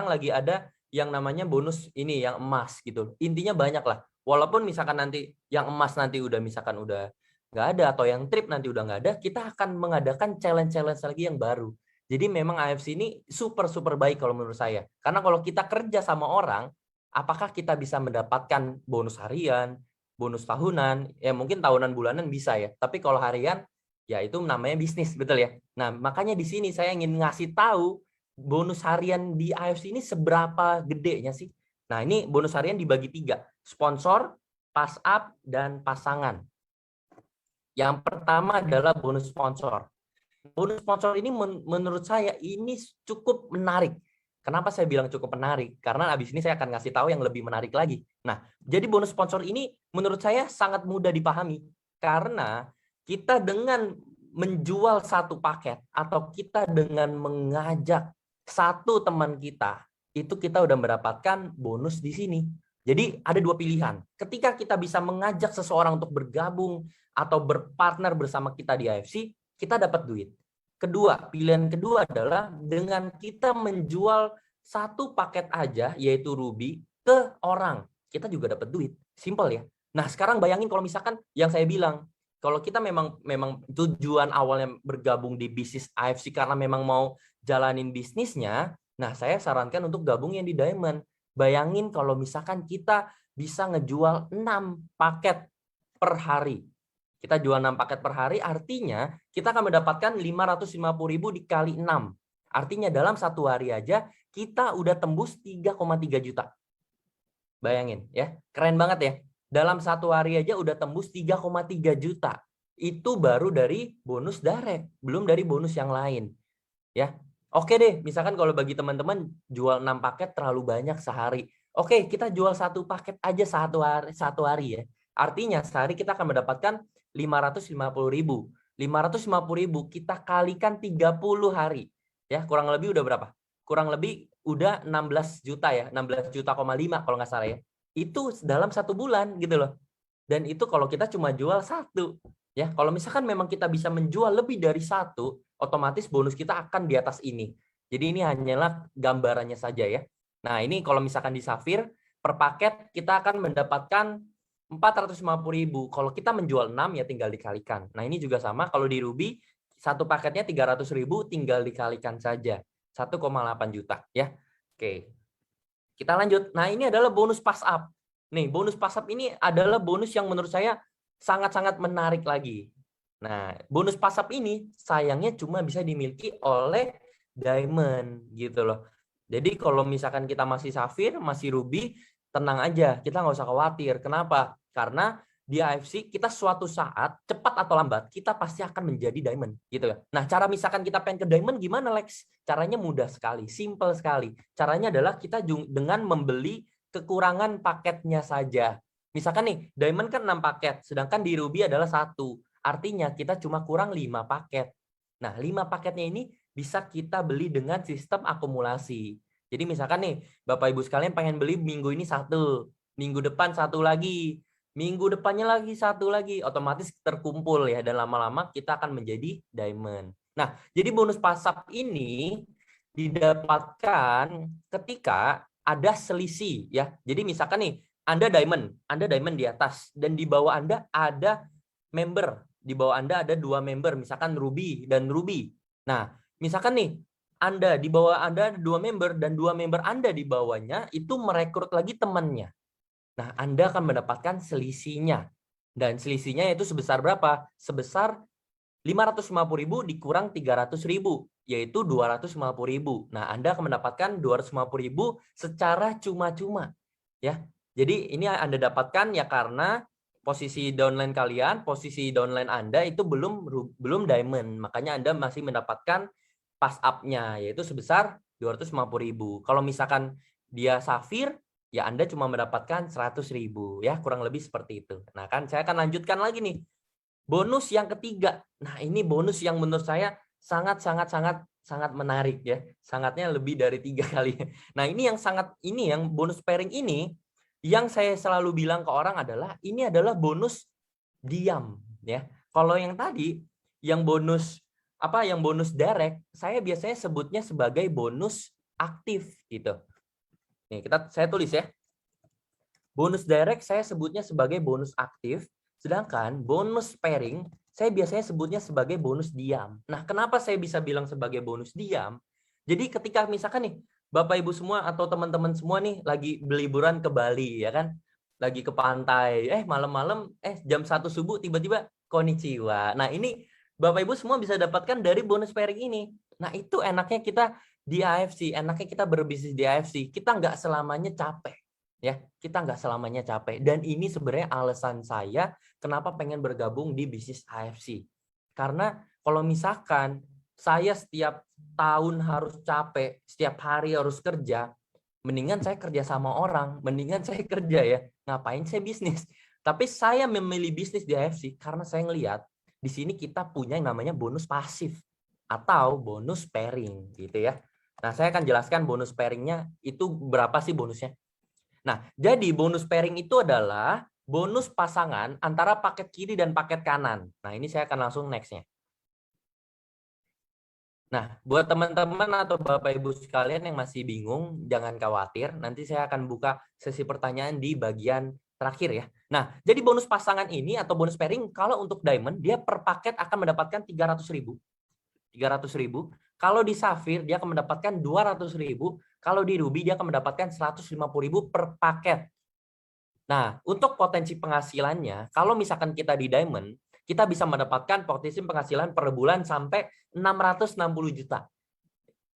lagi ada yang namanya bonus ini yang emas gitu. Intinya banyak lah. Walaupun misalkan nanti yang emas nanti udah nggak ada, atau yang trip nanti udah nggak ada, kita akan mengadakan challenge-challenge lagi yang baru. Jadi memang AFC ini super baik kalau menurut saya. Karena kalau kita kerja sama orang, apakah kita bisa mendapatkan bonus harian, bonus tahunan, ya mungkin tahunan bulanan bisa ya. Tapi kalau harian, ya itu namanya bisnis, betul ya. Nah, makanya di sini saya ingin ngasih tahu bonus harian di AFC ini seberapa gedenya sih. Nah, ini bonus harian dibagi 3. Sponsor, pass up, dan pasangan. Yang pertama adalah bonus sponsor. Bonus sponsor ini menurut saya ini cukup menarik. Kenapa saya bilang cukup menarik? Karena abis ini saya akan ngasih tahu yang lebih menarik lagi. Nah, jadi bonus sponsor ini menurut saya sangat mudah dipahami. Karena kita dengan menjual satu paket atau kita dengan mengajak satu teman kita, itu kita udah mendapatkan bonus di sini. Jadi ada 2 pilihan. Ketika kita bisa mengajak seseorang untuk bergabung atau berpartner bersama kita di AFC, kita dapat duit. Pilihan kedua adalah dengan kita menjual satu paket aja, yaitu Ruby, ke orang. Kita juga dapat duit. Simple ya. Nah, sekarang bayangin kalau misalkan yang saya bilang, kalau kita memang tujuan awalnya bergabung di bisnis AFC karena memang mau jalanin bisnisnya, nah saya sarankan untuk gabung yang di Diamond. Bayangin kalau misalkan kita bisa ngejual 6 paket per hari. Kita jual 6 paket per hari, artinya kita akan mendapatkan 550.000 dikali 6. Artinya dalam 1 hari aja kita udah tembus 3,3 juta. Bayangin ya, keren banget ya. Dalam 1 hari aja udah tembus 3,3 juta. Itu baru dari bonus direct, belum dari bonus yang lain. Ya. Oke deh, misalkan kalau bagi teman-teman jual 6 paket terlalu banyak sehari. Oke, kita jual 1 paket aja satu hari ya. Artinya sehari kita akan mendapatkan 550.000. 550.000 kita kalikan 30 hari. Ya, kurang lebih udah berapa? Kurang lebih udah 16 juta ya, 16 juta, 5 kalau nggak salah ya. Itu dalam 1 bulan gitu loh. Dan itu kalau kita cuma jual 1. Ya, kalau misalkan memang kita bisa menjual lebih dari 1, otomatis bonus kita akan di atas ini. Jadi ini hanyalah gambarannya saja ya. Nah, ini kalau misalkan di Safir, per paket kita akan mendapatkan 450.000. Kalau kita menjual 6 ya tinggal dikalikan. Nah, ini juga sama kalau di Ruby, satu paketnya 300.000 tinggal dikalikan saja. 1,8 juta ya. Oke. Kita lanjut. Nah, ini adalah bonus pass up. Nih, bonus pass up ini adalah bonus yang menurut saya sangat-sangat menarik lagi. Nah, bonus pass up ini sayangnya cuma bisa dimiliki oleh Diamond gitu loh. Jadi kalau misalkan kita masih Safir, masih Ruby, tenang aja, kita nggak usah khawatir. Kenapa? Karena di AFC kita suatu saat, cepat atau lambat, kita pasti akan menjadi Diamond gitu ya. Nah, cara misalkan kita pengen ke Diamond gimana, Lex? Caranya mudah sekali, simple sekali. Caranya adalah kita dengan membeli kekurangan paketnya saja. Misalkan nih, diamond kan 6 paket, sedangkan di ruby adalah 1. Artinya kita cuma kurang 5 paket. Nah, 5 paketnya ini bisa kita beli dengan sistem akumulasi. Jadi misalkan nih, Bapak Ibu sekalian pengen beli minggu ini 1, minggu depan 1 lagi, minggu depannya lagi 1 lagi, otomatis terkumpul ya, dan lama-lama kita akan menjadi diamond. Nah, jadi bonus pasap ini didapatkan ketika ada selisih ya. Jadi misalkan nih, Anda diamond di atas, dan di bawah Anda ada member, di bawah Anda ada 2 member, misalkan ruby dan ruby. Nah, misalkan nih, di bawah Anda ada 2 member, dan 2 member Anda di bawahnya itu merekrut lagi temannya. Nah, Anda akan mendapatkan selisihnya. Dan selisihnya itu sebesar berapa? Sebesar 550.000 dikurang 300.000, yaitu 250.000. Nah, Anda akan mendapatkan 250.000 secara cuma-cuma. Ya. Jadi ini Anda dapatkan ya karena posisi downline kalian, posisi downline Anda itu belum diamond. Makanya Anda masih mendapatkan pass up-nya, yaitu sebesar 250.000. Kalau misalkan dia safir, ya Anda cuma mendapatkan 100.000 ya, kurang lebih seperti itu. Nah, kan saya akan lanjutkan lagi nih. Bonus yang ketiga. Nah, ini bonus yang menurut saya sangat menarik ya. Sangatnya lebih dari 3 kali. Nah, ini yang bonus pairing ini yang saya selalu bilang ke orang adalah ini adalah bonus diam ya. Kalau yang tadi yang bonus direct, saya biasanya sebutnya sebagai bonus aktif gitu. Nih, saya tulis ya. Bonus direct saya sebutnya sebagai bonus aktif, sedangkan bonus pairing saya biasanya sebutnya sebagai bonus diam. Nah, kenapa saya bisa bilang sebagai bonus diam? Jadi ketika misalkan nih Bapak Ibu semua atau teman-teman semua nih lagi berliburan ke Bali ya kan, lagi ke pantai, malam-malam jam 1 subuh tiba-tiba konnichiwa. Nah, ini Bapak Ibu semua bisa dapatkan dari bonus pairing ini. Nah, itu enaknya kita di AFC, enaknya kita berbisnis di AFC. Kita nggak selamanya capek. Ya, kita nggak selamanya capek. Dan ini sebenarnya alasan saya kenapa pengen bergabung di bisnis AFC. Karena kalau misalkan saya setiap tahun harus capek, setiap hari harus kerja, mendingan saya kerja sama orang, mendingan saya kerja ya. Ngapain saya bisnis? Tapi saya memilih bisnis di AFC karena saya ngelihat di sini kita punya yang namanya bonus pasif atau bonus pairing gitu ya. Nah, saya akan jelaskan bonus pairingnya itu berapa sih bonusnya. Nah, jadi bonus pairing itu adalah bonus pasangan antara paket kiri dan paket kanan. Nah, ini saya akan langsung next-nya. Nah, buat teman-teman atau Bapak Ibu sekalian yang masih bingung, jangan khawatir. Nanti saya akan buka sesi pertanyaan di bagian terakhir ya. Nah, jadi bonus pasangan ini atau bonus pairing, kalau untuk diamond, dia per paket akan mendapatkan 300.000. 300.000. Kalau di safir, dia akan mendapatkan 200.000. Kalau di ruby, dia akan mendapatkan 150.000 per paket. Nah, untuk potensi penghasilannya, kalau misalkan kita di diamond, kita bisa mendapatkan potensi penghasilan per bulan sampai 660 juta.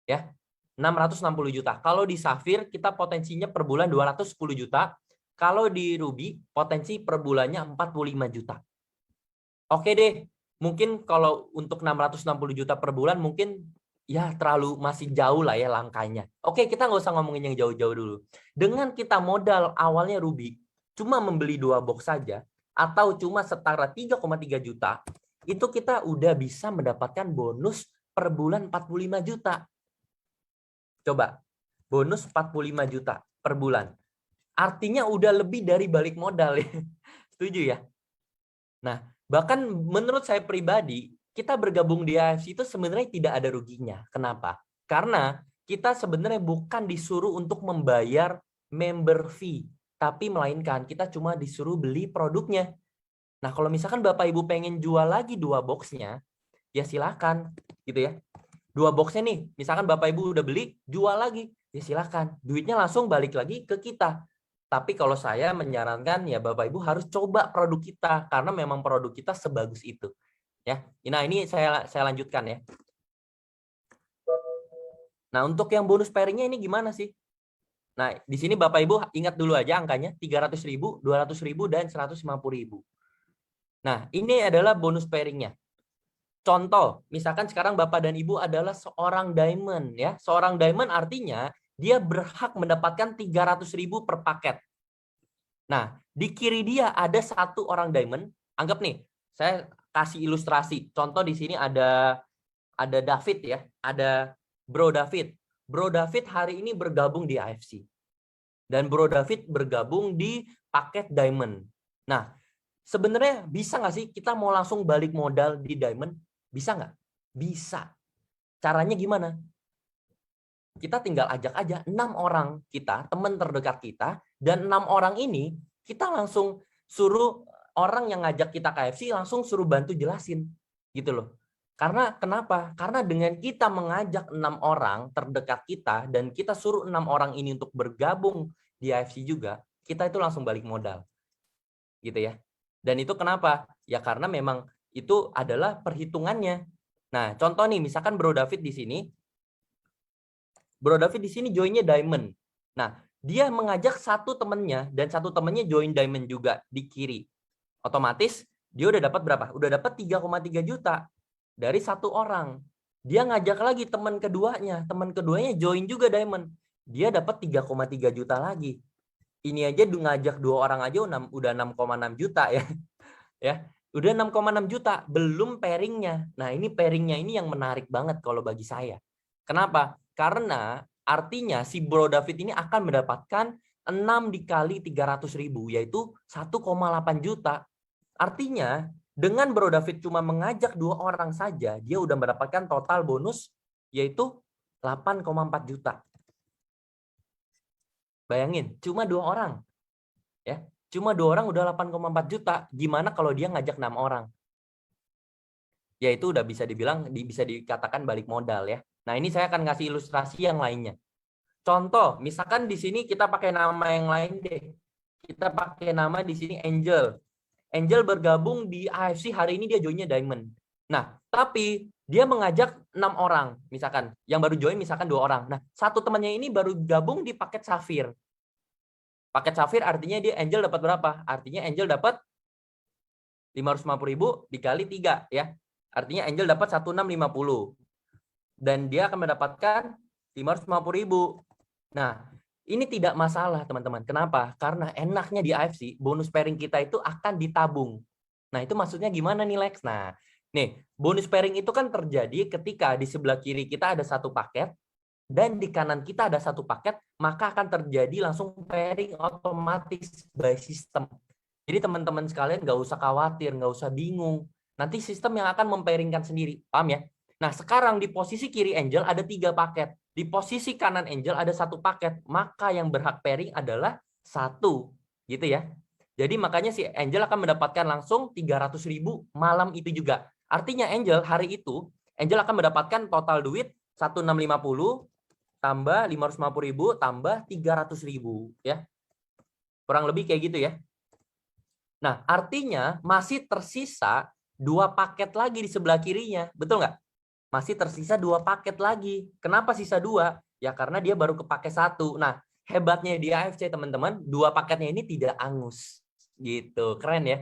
Ya, 660 juta. Kalau di safir, kita potensinya per bulan 210 juta. Kalau di ruby, potensi per bulannya 45 juta. Oke deh, mungkin kalau untuk 660 juta per bulan, mungkin ya terlalu masih jauh lah ya langkahnya. Oke, kita nggak usah ngomongin yang jauh-jauh dulu. Dengan kita modal awalnya ruby, cuma membeli 2 box saja, atau cuma setara 3,3 juta, itu kita udah bisa mendapatkan bonus per bulan 45 juta. Coba, bonus 45 juta per bulan. Artinya udah lebih dari balik modal ya. Setuju ya? Nah, bahkan menurut saya pribadi, kita bergabung di AFC itu sebenarnya tidak ada ruginya. Kenapa? Karena kita sebenarnya bukan disuruh untuk membayar member fee, tapi melainkan kita cuma disuruh beli produknya. Nah, kalau misalkan Bapak Ibu pengen jual lagi 2 boxnya, ya silakan gitu ya. 2 boxnya nih, misalkan Bapak Ibu udah beli, jual lagi, ya silakan. Duitnya langsung balik lagi ke kita. Tapi kalau saya menyarankan ya Bapak Ibu harus coba produk kita karena memang produk kita sebagus itu. Ya. Nah, ini saya lanjutkan ya. Nah, untuk yang bonus pairingnya ini gimana sih? Nah, di sini Bapak Ibu ingat dulu aja angkanya 300.000, 200.000 dan 150.000. Nah, ini adalah bonus pairingnya. Contoh, misalkan sekarang Bapak dan Ibu adalah seorang diamond ya. Seorang diamond artinya dia berhak mendapatkan 300.000 per paket. Nah, di kiri dia ada satu orang diamond. Anggap nih, saya kasih ilustrasi. Contoh di sini ada David ya, ada Bro David. Bro David hari ini bergabung di AFC. Dan Bro David bergabung di paket diamond. Nah, sebenarnya bisa nggak sih kita mau langsung balik modal di diamond? Bisa nggak? Bisa. Caranya gimana? Kita tinggal ajak aja 6 orang kita, teman terdekat kita, dan 6 orang ini kita langsung suruh orang yang ngajak kita KFC langsung suruh bantu jelasin. Gitu loh. Karena kenapa? Karena dengan kita mengajak 6 orang terdekat kita dan kita suruh 6 orang ini untuk bergabung di AFC juga, kita itu langsung balik modal. Gitu ya. Dan itu kenapa? Ya karena memang itu adalah perhitungannya. Nah, contoh nih, misalkan Bro David di sini. Bro David di sini joinnya diamond. Nah, dia mengajak satu temennya dan satu temennya join diamond juga di kiri. Otomatis dia udah dapat berapa? Udah dapat 3,3 juta dari satu orang. Dia ngajak lagi teman keduanya join juga diamond. Dia dapat 3,3 juta lagi. Ini aja ngajak 2 orang aja udah 6,6 juta ya. Ya, udah 6,6 juta, belum pairingnya. Nah, ini pairingnya ini yang menarik banget kalau bagi saya. Kenapa? Karena artinya si Bro David ini akan mendapatkan 6 dikali 300.000, yaitu 1,8 juta. Artinya, dengan Bro David cuma mengajak 2 orang saja, dia udah mendapatkan total bonus, yaitu 8,4 juta. Bayangin, cuma 2 orang. Ya, cuma 2 orang udah 8,4 juta. Gimana kalau dia ngajak 6 orang? Ya itu udah bisa dibilang, bisa dikatakan balik modal ya. Nah, ini saya akan ngasih ilustrasi yang lainnya. Contoh, misalkan di sini kita pakai nama yang lain deh. Kita pakai nama di sini Angel. Angel bergabung di AFC, hari ini dia joinnya Diamond. Nah, tapi dia mengajak 6 orang, misalkan. Yang baru join misalkan 2 orang. Nah, satu temannya ini baru gabung di paket Safir. Paket Safir artinya dia Angel dapat berapa? Artinya Angel dapat 550.000 dikali 3 ya. Artinya Angel dapat 1650. Dan dia akan mendapatkan 550.000. Nah, ini tidak masalah teman-teman. Kenapa? Karena enaknya di AFC, bonus pairing kita itu akan ditabung. Nah, itu maksudnya gimana nih Lex? Nah, nih, bonus pairing itu kan terjadi ketika di sebelah kiri kita ada satu paket, dan di kanan kita ada satu paket, maka akan terjadi langsung pairing otomatis by system. Jadi teman-teman sekalian nggak usah khawatir, nggak usah bingung. Nanti sistem yang akan mempairingkan sendiri. Paham ya? Nah, sekarang di posisi kiri Angel ada 3 paket. Di posisi kanan Angel ada 1 paket. Maka yang berhak pairing adalah 1. Gitu ya. Jadi makanya si Angel akan mendapatkan langsung 300.000 malam itu juga. Artinya Angel hari itu, Angel akan mendapatkan total duit 1650 tambah 550.000 tambah 300.000 ya. Kurang lebih kayak gitu ya. Nah, artinya masih tersisa 2 paket lagi di sebelah kirinya. Betul nggak? Masih tersisa 2 paket lagi. Kenapa sisa 2? Ya karena dia baru kepake 1. Nah, hebatnya di AFC teman-teman, 2 paketnya ini tidak angus. Gitu, keren ya.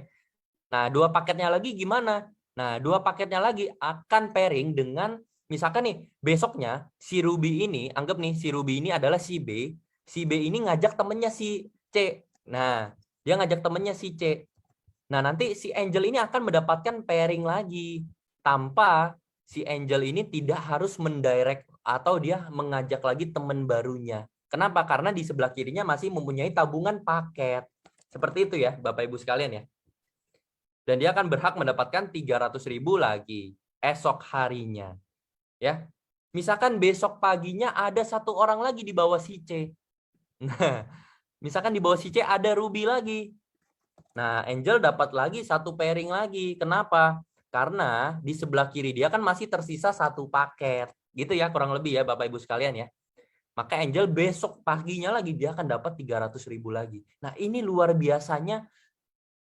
Nah, 2 paketnya lagi gimana? Nah, 2 paketnya lagi akan pairing dengan, misalkan nih, besoknya si Ruby ini, anggap nih si Ruby ini adalah si B. Si B ini ngajak temennya si C. Nah, dia ngajak temennya si C. Nah, nanti si Angel ini akan mendapatkan pairing lagi. Tanpa si Angel ini tidak harus mendirect atau dia mengajak lagi teman barunya. Kenapa? Karena di sebelah kirinya masih mempunyai tabungan paket. Seperti itu ya, Bapak Ibu sekalian ya. Dan dia akan berhak mendapatkan 300.000 lagi esok harinya. Ya. Misalkan besok paginya ada 1 orang lagi di bawah si C. Nah, misalkan di bawah si C ada Ruby lagi. Nah, Angel dapat lagi 1 pairing lagi. Kenapa? Karena di sebelah kiri dia kan masih tersisa 1 paket. Gitu ya, kurang lebih ya Bapak Ibu sekalian ya. Maka Angel besok paginya lagi dia akan dapat 300.000 lagi. Nah, ini luar biasanya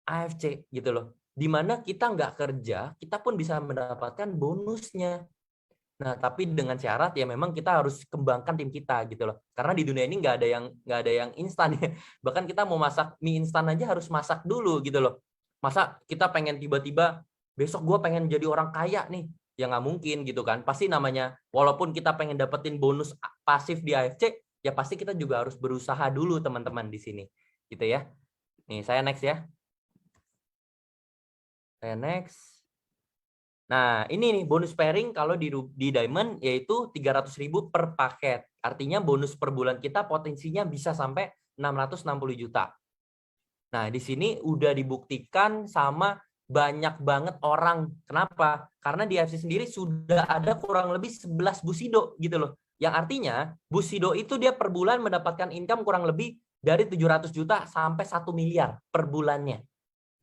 AFC gitu loh. Dimana kita nggak kerja, kita pun bisa mendapatkan bonusnya. Nah, tapi dengan syarat ya memang kita harus kembangkan tim kita gitu loh. Karena di dunia ini nggak ada yang instan ya. Bahkan kita mau masak mie instan aja harus masak dulu gitu loh. Masa kita pengen tiba-tiba besok gue pengen jadi orang kaya nih, ya nggak mungkin gitu kan. Pasti namanya walaupun kita pengen dapetin bonus pasif di AFC, ya pasti kita juga harus berusaha dulu teman-teman di sini. Gitu ya. Nih, saya next ya. Saya next. Nah, ini nih bonus pairing kalau di Diamond yaitu 300.000 per paket. Artinya bonus per bulan kita potensinya bisa sampai 660 juta. Nah, di sini udah dibuktikan sama banyak banget orang. Kenapa? Karena di AFC sendiri sudah ada kurang lebih 11 Bushido gitu loh. Yang artinya Bushido itu dia per bulan mendapatkan income kurang lebih dari 700 juta sampai 1 miliar per bulannya.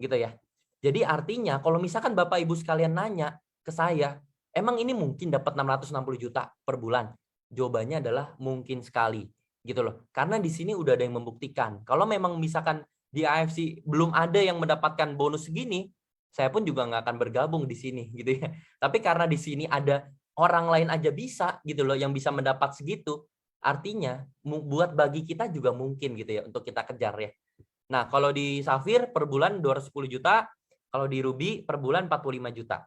Gitu ya. Jadi artinya kalau misalkan Bapak Ibu sekalian nanya ke saya, emang ini mungkin dapat 660 juta per bulan? Jawabannya adalah mungkin sekali. Gitu loh. Karena di sini udah ada yang membuktikan. Kalau memang misalkan di AFC belum ada yang mendapatkan bonus segini, saya pun juga nggak akan bergabung di sini gitu ya. Tapi karena di sini ada orang lain aja bisa gitu loh yang bisa mendapat segitu, artinya buat bagi kita juga mungkin gitu ya untuk kita kejar ya. Nah, kalau di Safir per bulan 210 juta, kalau di Ruby per bulan 45 juta.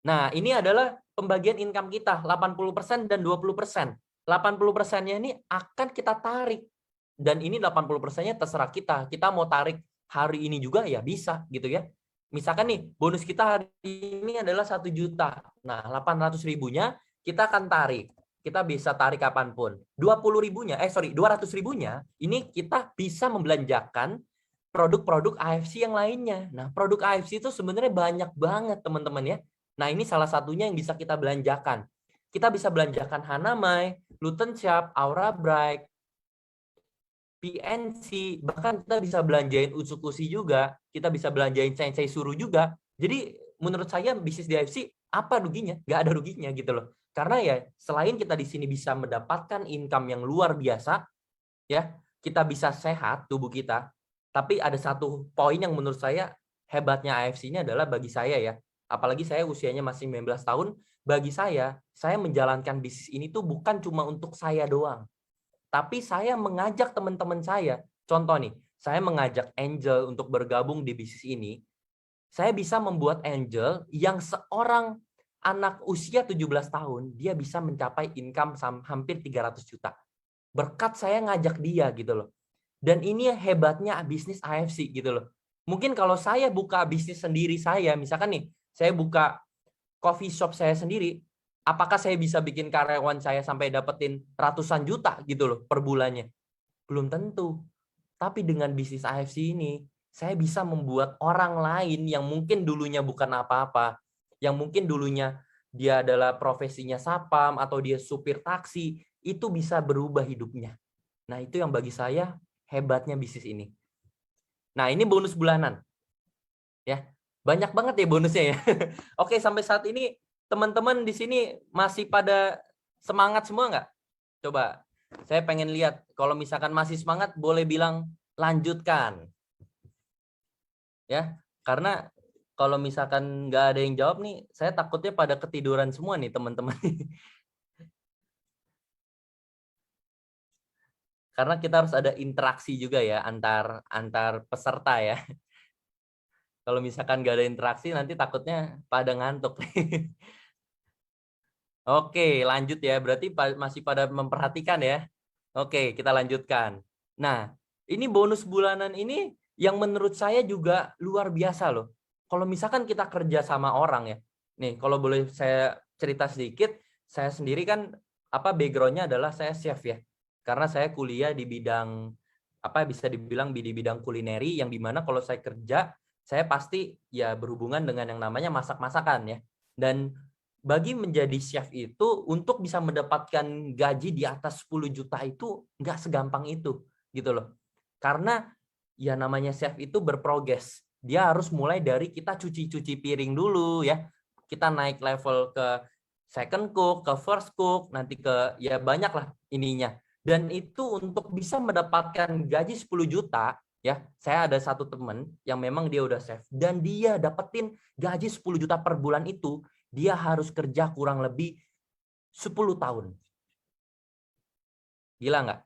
Nah, ini adalah pembagian income kita 80% dan 20%. 80%-nya ini akan kita tarik. Dan ini 80%-nya terserah kita. Kita mau tarik hari ini juga ya bisa gitu ya. Misalkan nih bonus kita hari ini adalah 1 juta. Nah 800 ribunya kita akan tarik. Kita bisa tarik kapanpun. 200 ribunya ini kita bisa membelanjakan produk-produk AFC yang lainnya. Nah produk AFC itu sebenarnya banyak banget teman-teman ya. Nah ini salah satunya yang bisa kita belanjakan. Kita bisa belanjakan Hanamai, Lutenshop, Aura Bright, PNC, bahkan kita bisa belanjain Utsukushi juga, kita bisa belanjain Sensei Suru juga. Jadi menurut saya bisnis di AFC apa ruginya? Nggak ada ruginya gitu loh. Karena ya selain kita di sini bisa mendapatkan income yang luar biasa, ya kita bisa sehat tubuh kita. Tapi ada satu poin yang menurut saya hebatnya AFC ini adalah bagi saya ya, apalagi saya usianya masih 19 tahun, bagi saya menjalankan bisnis ini tuh bukan cuma untuk saya doang. Tapi saya mengajak teman-teman saya, contoh nih, saya mengajak Angel untuk bergabung di bisnis ini, saya bisa membuat Angel yang seorang anak usia 17 tahun, dia bisa mencapai income hampir 300 juta. Berkat saya ngajak dia gitu loh. Dan ini hebatnya bisnis AFC gitu loh. Mungkin kalau saya buka bisnis sendiri saya, misalkan nih, saya buka coffee shop saya sendiri, apakah saya bisa bikin karyawan saya sampai dapetin ratusan juta gitu loh per bulannya? Belum tentu. Tapi dengan bisnis AFC ini, saya bisa membuat orang lain yang mungkin dulunya bukan apa-apa, yang mungkin dulunya dia adalah profesinya sapam atau dia supir taksi, itu bisa berubah hidupnya. Nah, itu yang bagi saya hebatnya bisnis ini. Nah, ini bonus bulanan. Ya, banyak banget ya bonusnya ya. Oke, sampai saat ini teman-teman di sini masih pada semangat semua nggak? Coba, saya pengen lihat. Kalau misalkan masih semangat, boleh bilang lanjutkan. Ya, karena kalau misalkan nggak ada yang jawab nih, saya takutnya pada ketiduran semua nih teman-teman. Karena kita harus ada interaksi juga ya antar peserta ya. Kalau misalkan nggak ada interaksi, nanti takutnya pada ngantuk. Oke, lanjut ya. Berarti masih pada memperhatikan ya. Oke, kita lanjutkan. Nah, ini bonus bulanan ini yang menurut saya juga luar biasa loh. Kalau misalkan kita kerja sama orang ya. Nih, kalau boleh saya cerita sedikit, saya sendiri kan background-nya adalah saya chef ya. Karena saya kuliah di bidang bisa dibilang di bidang kulineri yang dimana kalau saya kerja, saya pasti ya berhubungan dengan yang namanya masak-masakan ya. Dan bagi menjadi chef itu untuk bisa mendapatkan gaji di atas 10 juta itu nggak segampang itu gitu loh. Karena ya namanya chef itu berprogres. Dia harus mulai dari kita cuci-cuci piring dulu ya. Kita naik level ke second cook, ke first cook, nanti ke ya banyak lah ininya. Dan itu untuk bisa mendapatkan gaji 10 juta ya. Saya ada satu teman yang memang dia udah chef dan dia dapetin gaji 10 juta per bulan itu. Dia harus kerja kurang lebih 10 tahun. Gila nggak?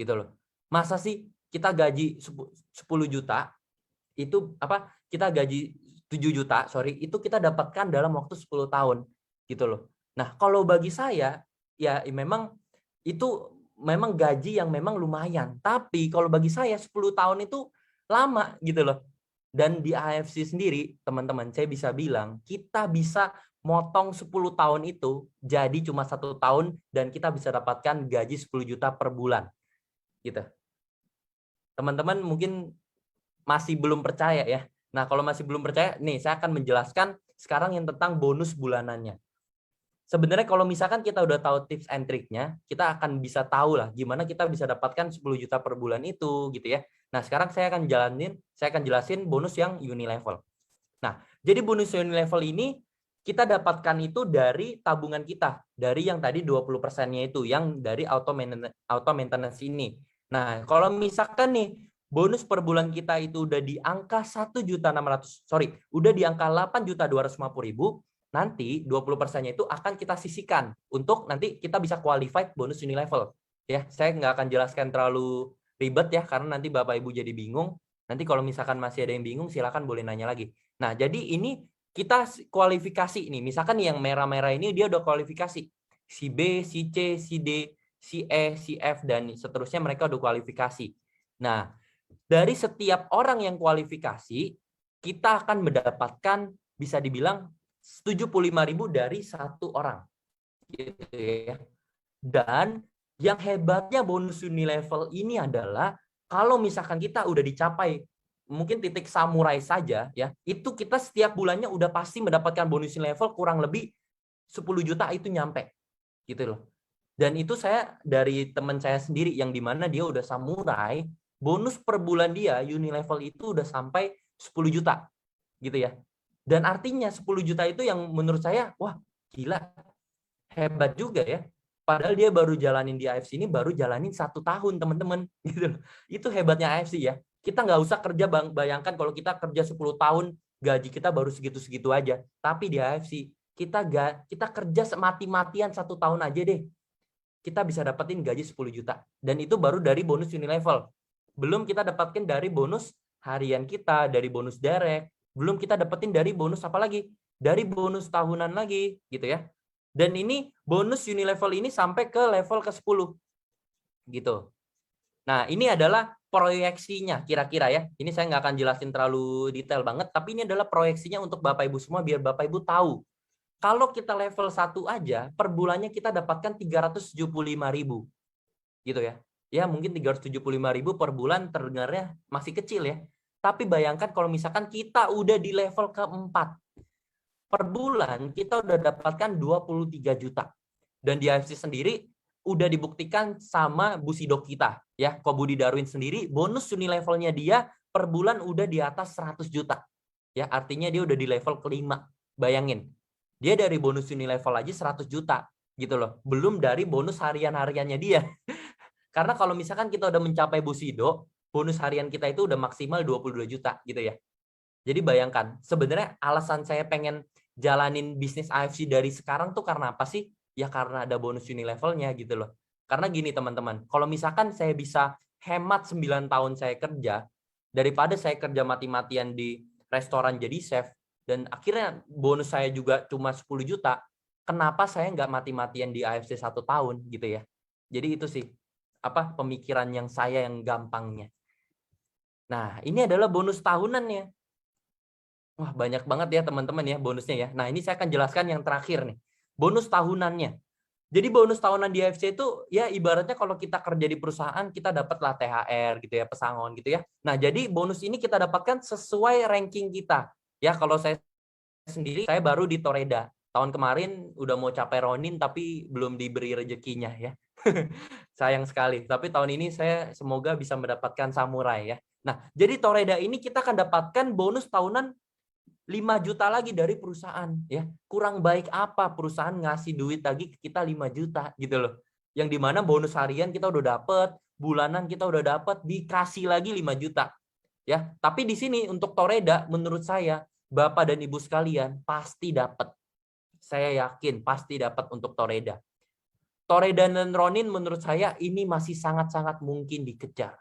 Gitu loh. Masa sih kita gaji 10 juta, itu kita gaji 7 juta, itu kita dapatkan dalam waktu 10 tahun. Gitu loh. Nah, kalau bagi saya, ya memang itu memang gaji yang memang lumayan. Tapi kalau bagi saya 10 tahun itu lama gitu loh. Dan di AFC sendiri, teman-teman, saya bisa bilang kita bisa motong 10 tahun itu jadi cuma 1 tahun dan kita bisa dapatkan gaji 10 juta per bulan. Gitu. Teman-teman mungkin masih belum percaya ya. Nah, kalau masih belum percaya, nih saya akan menjelaskan sekarang yang tentang bonus bulanannya. Sebenarnya kalau misalkan kita udah tahu tips and triknya, kita akan bisa tahu lah gimana kita bisa dapatkan 10 juta per bulan itu gitu ya. Nah, sekarang saya akan jelasin bonus yang unilevel. Nah, jadi bonus unilevel ini kita dapatkan itu dari tabungan kita, dari yang tadi 20%-nya itu, yang dari auto maintenance ini. Nah, kalau misalkan nih bonus per bulan kita itu udah di angka 1.600.000, udah di angka 8.250.000, nanti 20%-nya itu akan kita sisihkan untuk nanti kita bisa qualified bonus unilevel. Ya, saya nggak akan jelaskan terlalu ribet ya, karena nanti Bapak Ibu jadi bingung. Nanti kalau misalkan masih ada yang bingung, silakan boleh nanya lagi. Nah, jadi ini kita kualifikasi nih. Misalkan yang merah-merah ini dia udah kualifikasi. Si B, si C, si D, si E, si F, dan seterusnya mereka udah kualifikasi. Nah, dari setiap orang yang kualifikasi, kita akan mendapatkan bisa dibilang 75.000 dari satu orang. Gitu ya. Dan yang hebatnya bonus unilevel ini adalah kalau misalkan kita udah dicapai mungkin titik samurai saja ya, itu kita setiap bulannya udah pasti mendapatkan bonus unilevel kurang lebih 10 juta itu nyampe. Gitu loh. Dan itu saya dari teman saya sendiri yang dimana dia udah samurai, bonus per bulan dia unilevel itu udah sampai 10 juta. Gitu ya. Dan artinya 10 juta itu yang menurut saya, wah gila, hebat juga ya. Padahal dia baru jalanin di AFC ini, baru jalanin 1 tahun teman-teman. Gitu. Itu hebatnya AFC ya. Kita nggak usah kerja, bayangkan kalau kita kerja 10 tahun, gaji kita baru segitu-segitu aja. Tapi di AFC, kita kerja semati-matian 1 tahun aja deh. Kita bisa dapetin gaji 10 juta. Dan itu baru dari bonus unilevel. Belum kita dapetin dari bonus harian kita, dari bonus direct, belum kita dapetin dari bonus apa lagi? Dari bonus tahunan lagi, gitu ya. Dan ini bonus unilevel ini sampai ke level ke-10. Gitu. Nah, ini adalah proyeksinya kira-kira ya. Ini saya nggak akan jelasin terlalu detail banget, tapi ini adalah proyeksinya untuk Bapak Ibu semua biar Bapak Ibu tahu. Kalau kita level 1 aja, per bulannya kita dapatkan 375.000. Gitu ya. Ya, mungkin 375.000 per bulan terdengarnya masih kecil ya. Tapi bayangkan kalau misalkan kita udah di level ke-4. Per bulan kita udah dapatkan 23 juta. Dan di AFC sendiri udah dibuktikan sama Busidok kita. Ya, Ko Budi Darwin sendiri, bonus unilevelnya dia per bulan udah di atas 100 juta. Ya, artinya dia udah di level ke-5. Bayangin. Dia dari bonus unilevel aja 100 juta. Gitu loh. Belum dari bonus harian-hariannya dia. Karena kalau misalkan kita udah mencapai Busido, bonus harian kita itu udah maksimal 22 juta gitu ya. Jadi bayangkan, sebenarnya alasan saya pengen jalanin bisnis AFC dari sekarang tuh karena apa sih? Ya karena ada bonus unilevelnya gitu loh. Karena gini teman-teman, kalau misalkan saya bisa hemat 9 tahun saya kerja, daripada saya kerja mati-matian di restoran jadi chef, dan akhirnya bonus saya juga cuma 10 juta, kenapa saya nggak mati-matian di AFC 1 tahun gitu ya. Jadi itu sih pemikiran yang saya yang gampangnya. Nah, ini adalah bonus tahunannya. Wah, banyak banget ya teman-teman ya bonusnya ya. Nah, ini saya akan jelaskan yang terakhir nih. Bonus tahunannya. Jadi bonus tahunan di AFC itu ya ibaratnya kalau kita kerja di perusahaan kita dapatlah THR gitu ya, pesangon gitu ya. Nah, jadi bonus ini kita dapatkan sesuai ranking kita. Ya, kalau saya sendiri saya baru di Toreda. Tahun kemarin udah mau capai Ronin tapi belum diberi rezekinya ya. Sayang sekali. Tapi tahun ini saya semoga bisa mendapatkan samurai ya. Nah, jadi Toreda ini kita akan dapatkan bonus tahunan 5 juta lagi dari perusahaan ya. Kurang baik apa perusahaan ngasih duit lagi ke kita 5 juta gitu loh. Yang dimana bonus harian kita udah dapet, bulanan kita udah dapet, dikasih lagi 5 juta. Ya, tapi di sini untuk Toreda menurut saya Bapak dan Ibu sekalian pasti dapat. Saya yakin pasti dapat untuk Toreda. Toreda dan Ronin menurut saya ini masih sangat-sangat mungkin dikejar.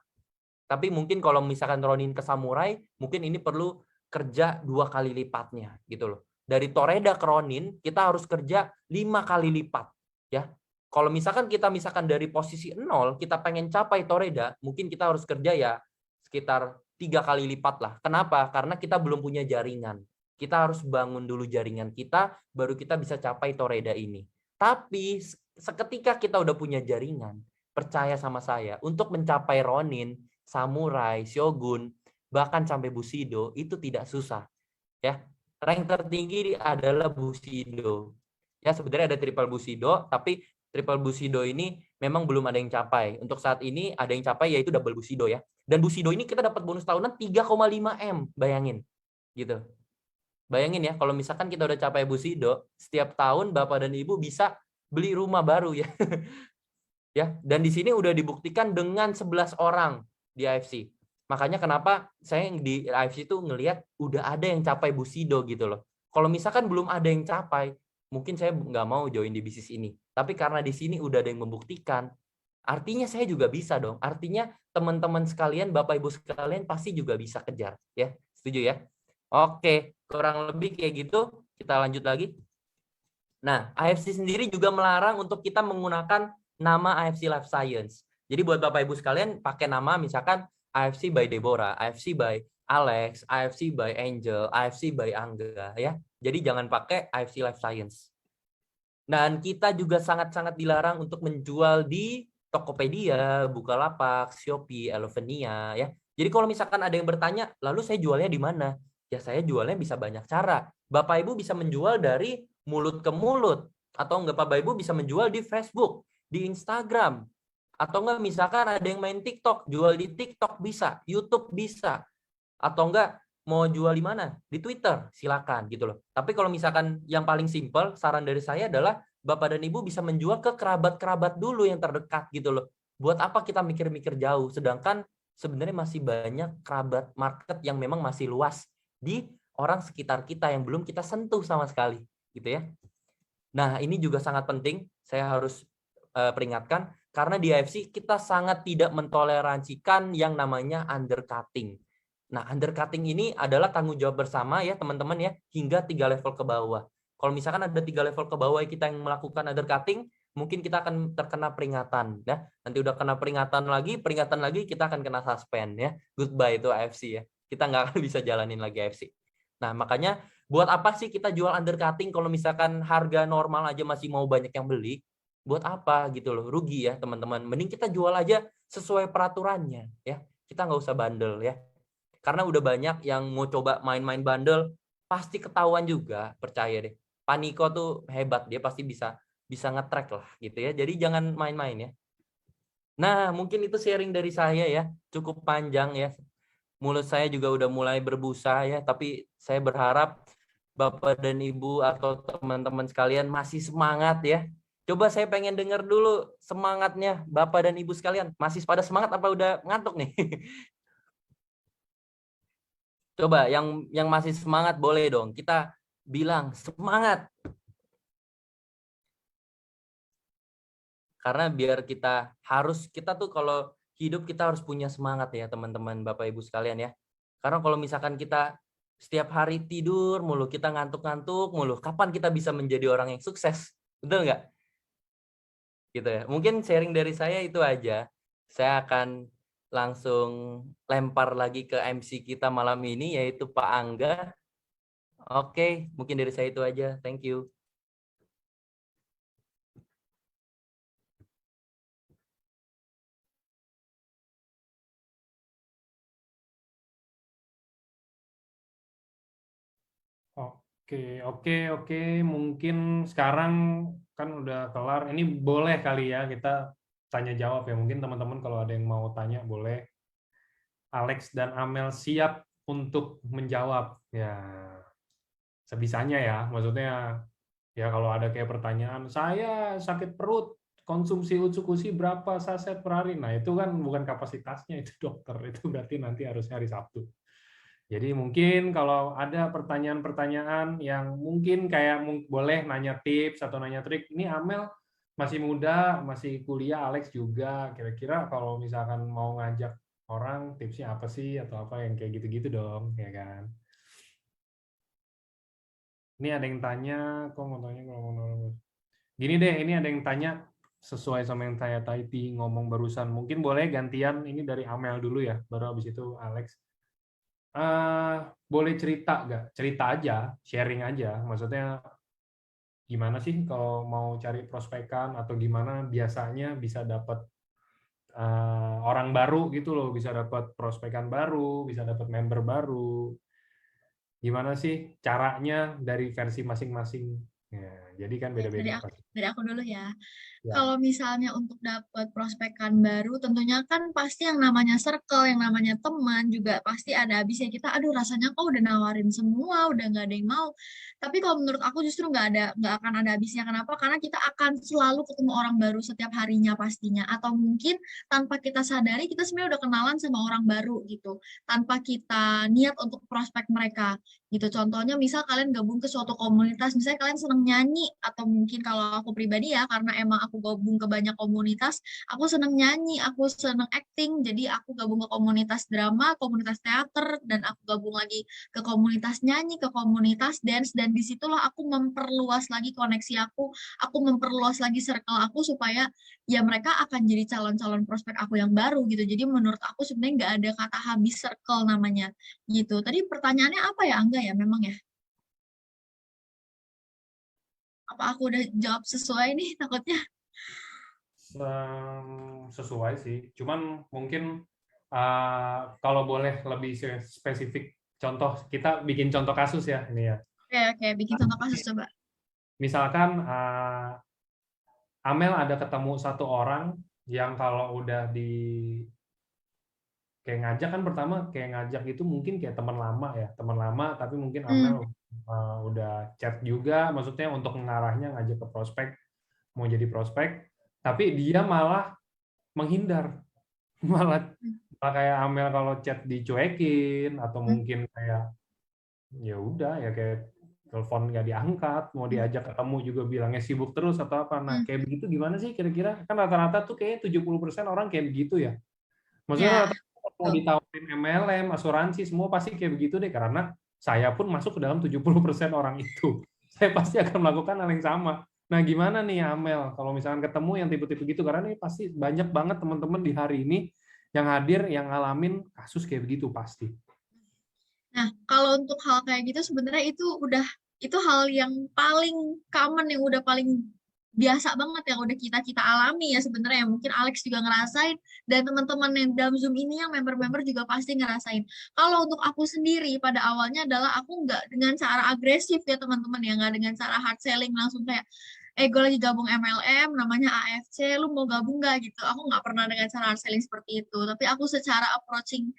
Tapi mungkin kalau misalkan Ronin ke Samurai, mungkin ini perlu kerja 2 kali lipatnya gitu loh. Dari Toreda ke Ronin kita harus kerja 5 kali lipat ya. Kalau misalkan kita dari posisi 0, kita pengen capai toreda, mungkin kita harus kerja ya sekitar 3 kali lipat lah. Kenapa? Karena kita belum punya jaringan. Kita harus bangun dulu jaringan kita, baru kita bisa capai toreda ini. Tapi seketika kita udah punya jaringan, percaya sama saya, untuk mencapai Ronin, Samurai, Shogun, bahkan sampai Bushido, itu tidak susah. Ya, rank tertinggi adalah Bushido. Ya, sebenarnya ada triple Bushido, tapi triple Bushido ini memang belum ada yang capai. Untuk saat ini ada yang capai yaitu double Bushido ya. Dan Bushido ini kita dapat bonus tahunan 3,5 M, bayangin. Gitu. Bayangin ya, kalau misalkan kita udah capai Bushido, setiap tahun Bapak dan Ibu bisa beli rumah baru ya. Ya, dan di sini udah dibuktikan dengan 11 orang di AFC. Makanya kenapa saya di AFC itu ngelihat udah ada yang capai Bushido gitu loh. Kalau misalkan belum ada yang capai, mungkin saya nggak mau join di bisnis ini. Tapi karena di sini udah ada yang membuktikan, artinya saya juga bisa dong. Artinya teman-teman sekalian, Bapak Ibu sekalian pasti juga bisa kejar. Ya, setuju ya? Oke, kurang lebih kayak gitu. Kita lanjut lagi. Nah, AFC sendiri juga melarang untuk kita menggunakan nama AFC Life Science. Jadi buat Bapak Ibu sekalian pakai nama misalkan AFC by Deborah, AFC by Alex, AFC by Angel, AFC by Angga ya. Jadi jangan pakai AFC Life Science. Dan kita juga sangat-sangat dilarang untuk menjual di Tokopedia, Bukalapak, Shopee, Elevenia ya. Jadi kalau misalkan ada yang bertanya, lalu saya jualnya di mana? Ya saya jualnya bisa banyak cara. Bapak Ibu bisa menjual dari mulut ke mulut, atau enggak Bapak Ibu bisa menjual di Facebook, di Instagram, atau enggak misalkan ada yang main TikTok, jual di TikTok bisa, YouTube bisa, atau enggak mau jual di mana? Di Twitter, silakan gitu loh. Tapi kalau misalkan yang paling simpel, saran dari saya adalah Bapak dan Ibu bisa menjual ke kerabat-kerabat dulu yang terdekat gitu loh. Buat apa kita mikir-mikir jauh, sedangkan sebenarnya masih banyak kerabat market yang memang masih luas di orang sekitar kita yang belum kita sentuh sama sekali gitu ya. Nah, ini juga sangat penting, saya harus peringatkan, karena di AFC kita sangat tidak mentoleransikan yang namanya undercutting. Nah, undercutting ini adalah tanggung jawab bersama ya teman-teman ya, hingga 3 level ke bawah. Kalau misalkan ada 3 level ke bawah kita yang melakukan undercutting, mungkin kita akan terkena peringatan ya. Nanti udah kena peringatan lagi kita akan kena suspend ya. Goodbye itu AFC ya. Kita nggak akan bisa jalanin lagi AFC. Nah, makanya buat apa sih kita jual undercutting kalau misalkan harga normal aja masih mau banyak yang beli? Buat apa gitu loh, rugi ya teman-teman. Mending kita jual aja sesuai peraturannya ya. Kita nggak usah bandel ya. Karena udah banyak yang mau coba main-main bandel, pasti ketahuan juga, percaya deh. Paniko tuh hebat, dia pasti bisa nge-track lah gitu ya. Jadi jangan main-main ya. Nah, mungkin itu sharing dari saya ya. Cukup panjang ya. Mulut saya juga udah mulai berbusa ya, tapi saya berharap Bapak dan Ibu atau teman-teman sekalian masih semangat ya. Coba saya pengen dengar dulu semangatnya Bapak dan Ibu sekalian. Masih pada semangat apa udah ngantuk nih? Coba yang masih semangat boleh dong. Kita bilang semangat. Karena biar kita tuh kalau hidup kita harus punya semangat ya teman-teman Bapak Ibu sekalian ya. Karena kalau misalkan kita setiap hari tidur mulu, kita ngantuk-ngantuk mulu, kapan kita bisa menjadi orang yang sukses? Betul nggak? Gitu ya. Mungkin sharing dari saya itu aja. Saya akan langsung lempar lagi ke MC kita malam ini yaitu Pak Angga. Oke, mungkin dari saya itu aja. Thank you. Oke. Mungkin sekarang kan udah kelar. Ini boleh kali ya kita tanya jawab ya. Mungkin teman-teman kalau ada yang mau tanya boleh. Alex dan Amel siap untuk menjawab. Ya, sebisanya ya. Maksudnya ya kalau ada kayak pertanyaan, saya sakit perut, konsumsi usus-usus berapa saset per hari? Nah, itu kan bukan kapasitasnya itu dokter. Itu berarti nanti harusnya hari Sabtu. Jadi mungkin kalau ada pertanyaan-pertanyaan yang mungkin kayak boleh nanya tips atau nanya trik. Ini Amel masih muda, masih kuliah, Alex juga. Kira-kira kalau misalkan mau ngajak orang, tipsnya apa sih atau apa yang kayak gitu-gitu dong, ya kan? Ini ada yang tanya, kok mau tanya kalau mau. Gini deh, ini ada yang tanya, sesuai sama yang saya typing ngomong barusan. Mungkin boleh gantian ini dari Amel dulu ya, baru habis itu Alex. Boleh cerita nggak? Cerita aja, sharing aja. Maksudnya gimana sih kalau mau cari prospekan atau gimana biasanya bisa dapat orang baru gitu loh, bisa dapat prospekan baru, bisa dapat member baru. Gimana sih caranya dari versi masing-masing? Ya, jadi kan Ya, beda-beda pasti. dari aku dulu ya. Ya. Kalau misalnya untuk dapat prospekan baru, tentunya kan pasti yang namanya circle, yang namanya teman juga pasti ada habisnya. Kita, aduh rasanya kok udah nawarin semua, udah nggak ada yang mau. Tapi kalau menurut aku justru nggak akan ada habisnya. Kenapa? Karena kita akan selalu ketemu orang baru setiap harinya pastinya. Atau mungkin tanpa kita sadari, kita sebenarnya udah kenalan sama orang baru gitu. Tanpa kita niat untuk prospek mereka gitu. Contohnya misal kalian gabung ke suatu komunitas, misalnya kalian seneng nyanyi, atau mungkin kalau aku pribadi ya, karena emang aku gabung ke banyak komunitas, aku seneng nyanyi, aku seneng acting, jadi aku gabung ke komunitas drama, komunitas teater, dan aku gabung lagi ke komunitas nyanyi, ke komunitas dance, dan disitulah aku memperluas lagi koneksi aku memperluas lagi circle aku supaya ya mereka akan jadi calon-calon prospek aku yang baru gitu. Jadi menurut aku sebenarnya nggak ada kata habis circle namanya gitu. Tadi pertanyaannya apa ya, Angga ya memang ya? Apa aku udah jawab sesuai nih takutnya? Sesuai sih. Cuman mungkin kalau boleh lebih spesifik contoh, kita bikin contoh kasus ya ini ya. Oke, oke, bikin contoh kasus coba. Misalkan Amel ada ketemu satu orang yang kalau udah di kayak ngajak kan pertama kayak ngajak itu mungkin kayak teman lama ya, teman lama tapi mungkin Hmm, Amel udah chat juga, maksudnya untuk mengarahnya ngajak ke prospek, mau jadi prospek, tapi dia malah menghindar, malah kayak Amel kalau chat dicuekin atau hmm, mungkin kayak ya udah ya kayak telepon nggak diangkat, mau hmm, diajak ketemu juga bilangnya sibuk terus atau apa. Nah, hmm. kayak begitu gimana sih kira-kira? Kan rata-rata tuh kayaknya 70% orang kayak begitu ya. Maksudnya Ya, rata-rata mau betul. ditawarin MLM, asuransi, semua pasti kayak begitu deh. Karena saya pun masuk ke dalam 70% orang itu. Saya pasti akan melakukan hal yang sama. Nah, gimana nih Amel, kalau misalkan ketemu yang tipe-tipe gitu, karena ini pasti banyak banget teman-teman di hari ini yang hadir, yang ngalamin kasus kayak begitu pasti. Nah, kalau untuk hal kayak gitu sebenarnya itu hal yang paling common, yang udah paling biasa banget yang udah kita alami ya sebenarnya. Mungkin Alex juga ngerasain, dan teman-teman yang dalam Zoom ini yang member-member juga pasti ngerasain. Kalau untuk aku sendiri pada awalnya adalah aku nggak dengan cara agresif ya teman-teman, ya nggak dengan cara hard selling langsung kayak gue lagi gabung MLM namanya AFC, lu mau gabung nggak gitu. Aku nggak pernah dengan cara hard selling seperti itu, tapi aku secara approaching,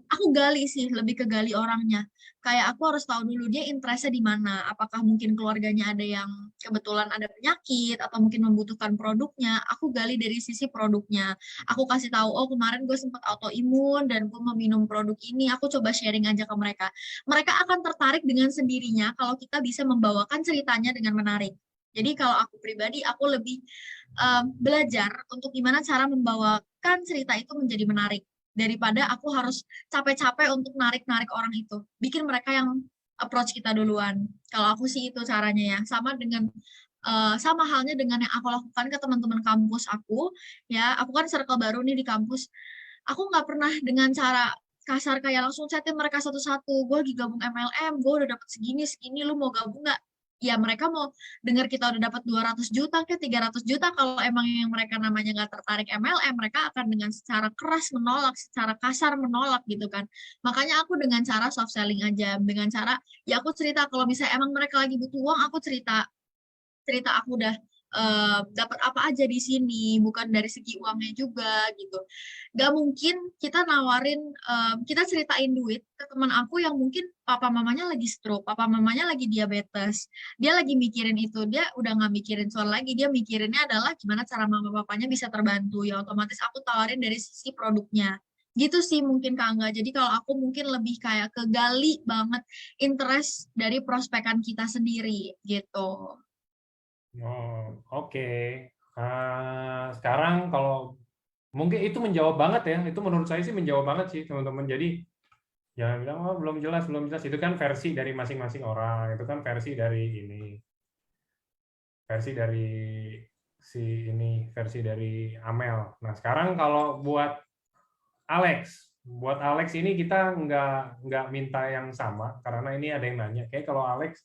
aku gali sih, lebih ke gali orangnya. Kayak aku harus tahu dulu dia interestnya di mana, apakah mungkin keluarganya ada yang kebetulan ada penyakit atau mungkin membutuhkan produknya. Aku gali dari sisi produknya, aku kasih tahu, oh kemarin gue sempat autoimun dan gue meminum produk ini, aku coba sharing aja ke mereka. Mereka akan tertarik dengan sendirinya kalau kita bisa membawakan ceritanya dengan menarik. Jadi kalau aku pribadi, aku lebih belajar untuk gimana cara membawakan cerita itu menjadi menarik, daripada aku harus capek-capek untuk narik-narik orang itu. Bikin mereka yang approach kita duluan. Kalau aku sih itu caranya ya. Sama halnya dengan yang aku lakukan ke teman-teman kampus aku. Ya, aku kan circle baru nih di kampus. Aku nggak pernah dengan cara kasar kayak langsung chatin mereka satu-satu. Gue lagi gabung MLM, gue udah dapet segini, segini, lu mau gabung nggak? Ya mereka mau dengar kita udah dapat 200 juta ke 300 juta, kalau emang yang mereka namanya nggak tertarik MLM, mereka akan dengan secara keras menolak, secara kasar menolak gitu kan. Makanya aku dengan cara soft selling aja, dengan cara ya aku cerita kalau misalnya emang mereka lagi butuh uang, aku cerita cerita aku udah dapat apa aja di sini, bukan dari segi uangnya juga gitu. Gak mungkin kita nawarin, kita ceritain duit ke teman aku yang mungkin papa mamanya lagi stroke, papa mamanya lagi diabetes, dia lagi mikirin itu, dia udah nggak mikirin soal lagi, dia mikirinnya adalah gimana cara mama papanya bisa terbantu. Ya otomatis aku tawarin dari sisi produknya gitu sih mungkin Kak Angga. Jadi kalau aku mungkin lebih kayak kegali banget interest dari prospekan kita sendiri gitu. Oh, oke. Sekarang kalau mungkin itu menjawab banget ya, itu menurut saya sih menjawab banget sih teman-teman. Jadi jangan bilang oh belum jelas, belum jelas. Itu kan versi dari masing-masing orang. Itu kan versi dari ini, versi dari ini versi dari Amel. Nah, sekarang kalau buat Alex ini kita nggak minta yang sama karena ini ada yang nanya. Kayak kalau Alex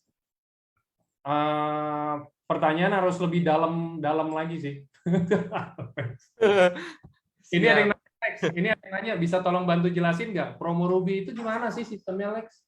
pertanyaan harus lebih dalam lagi sih. Ini ada yang nanya, Alex. Ini ada yang nanya, bisa tolong bantu jelasin nggak? Promo Ruby itu gimana sih sistemnya, Alex?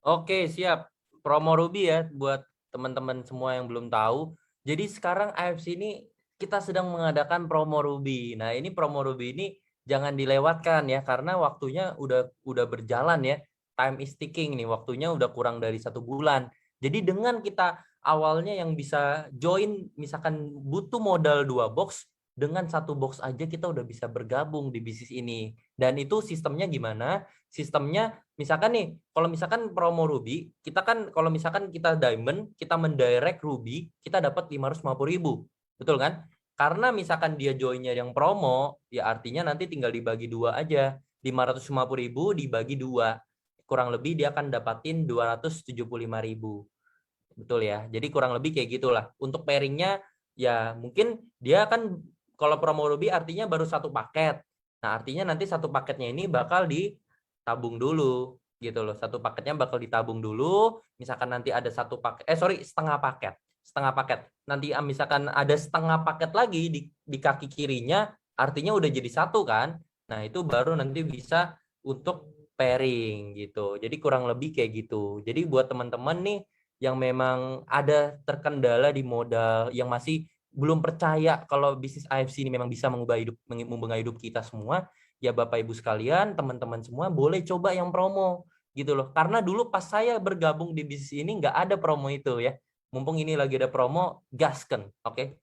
Oke, siap. Promo Ruby ya buat teman-teman semua yang belum tahu. Jadi sekarang AFC ini kita sedang mengadakan promo Ruby. Nah, ini promo Ruby ini jangan dilewatkan ya karena waktunya udah berjalan ya. Time is ticking nih, waktunya udah kurang dari 1 bulan. Jadi dengan kita awalnya yang bisa join misalkan butuh modal 2 box, dengan 1 box aja kita udah bisa bergabung di bisnis ini. Dan itu sistemnya gimana? Sistemnya misalkan nih, kalau misalkan promo Ruby, kita kan kalau misalkan kita diamond, kita mendirect Ruby, kita dapat 550.000. Betul kan? Karena misalkan dia joinnya yang promo, ya artinya nanti tinggal dibagi 2 aja. 550.000 dibagi 2. Kurang lebih dia akan dapatin 275.000. Betul ya. Jadi kurang lebih kayak gitulah. Untuk pairingnya ya mungkin dia kan kalau promo Ruby artinya baru 1 paket. Nah, artinya nanti 1 paketnya ini bakal ditabung dulu gitu loh. 1 paketnya bakal ditabung dulu. Misalkan nanti ada 1 paket, setengah paket. Setengah paket. Nanti misalkan ada setengah paket lagi di kaki kirinya, artinya udah jadi 1 kan. Nah, itu baru nanti bisa untuk pairing gitu. Jadi kurang lebih kayak gitu. Jadi buat teman-teman nih yang memang ada terkendala di modal, yang masih belum percaya kalau bisnis AFC ini memang bisa mengubah hidup kita semua, ya Bapak Ibu sekalian, teman-teman semua boleh coba yang promo gitu loh. Karena dulu pas saya bergabung di bisnis ini nggak ada promo itu ya. Mumpung ini lagi ada promo, gasken, oke?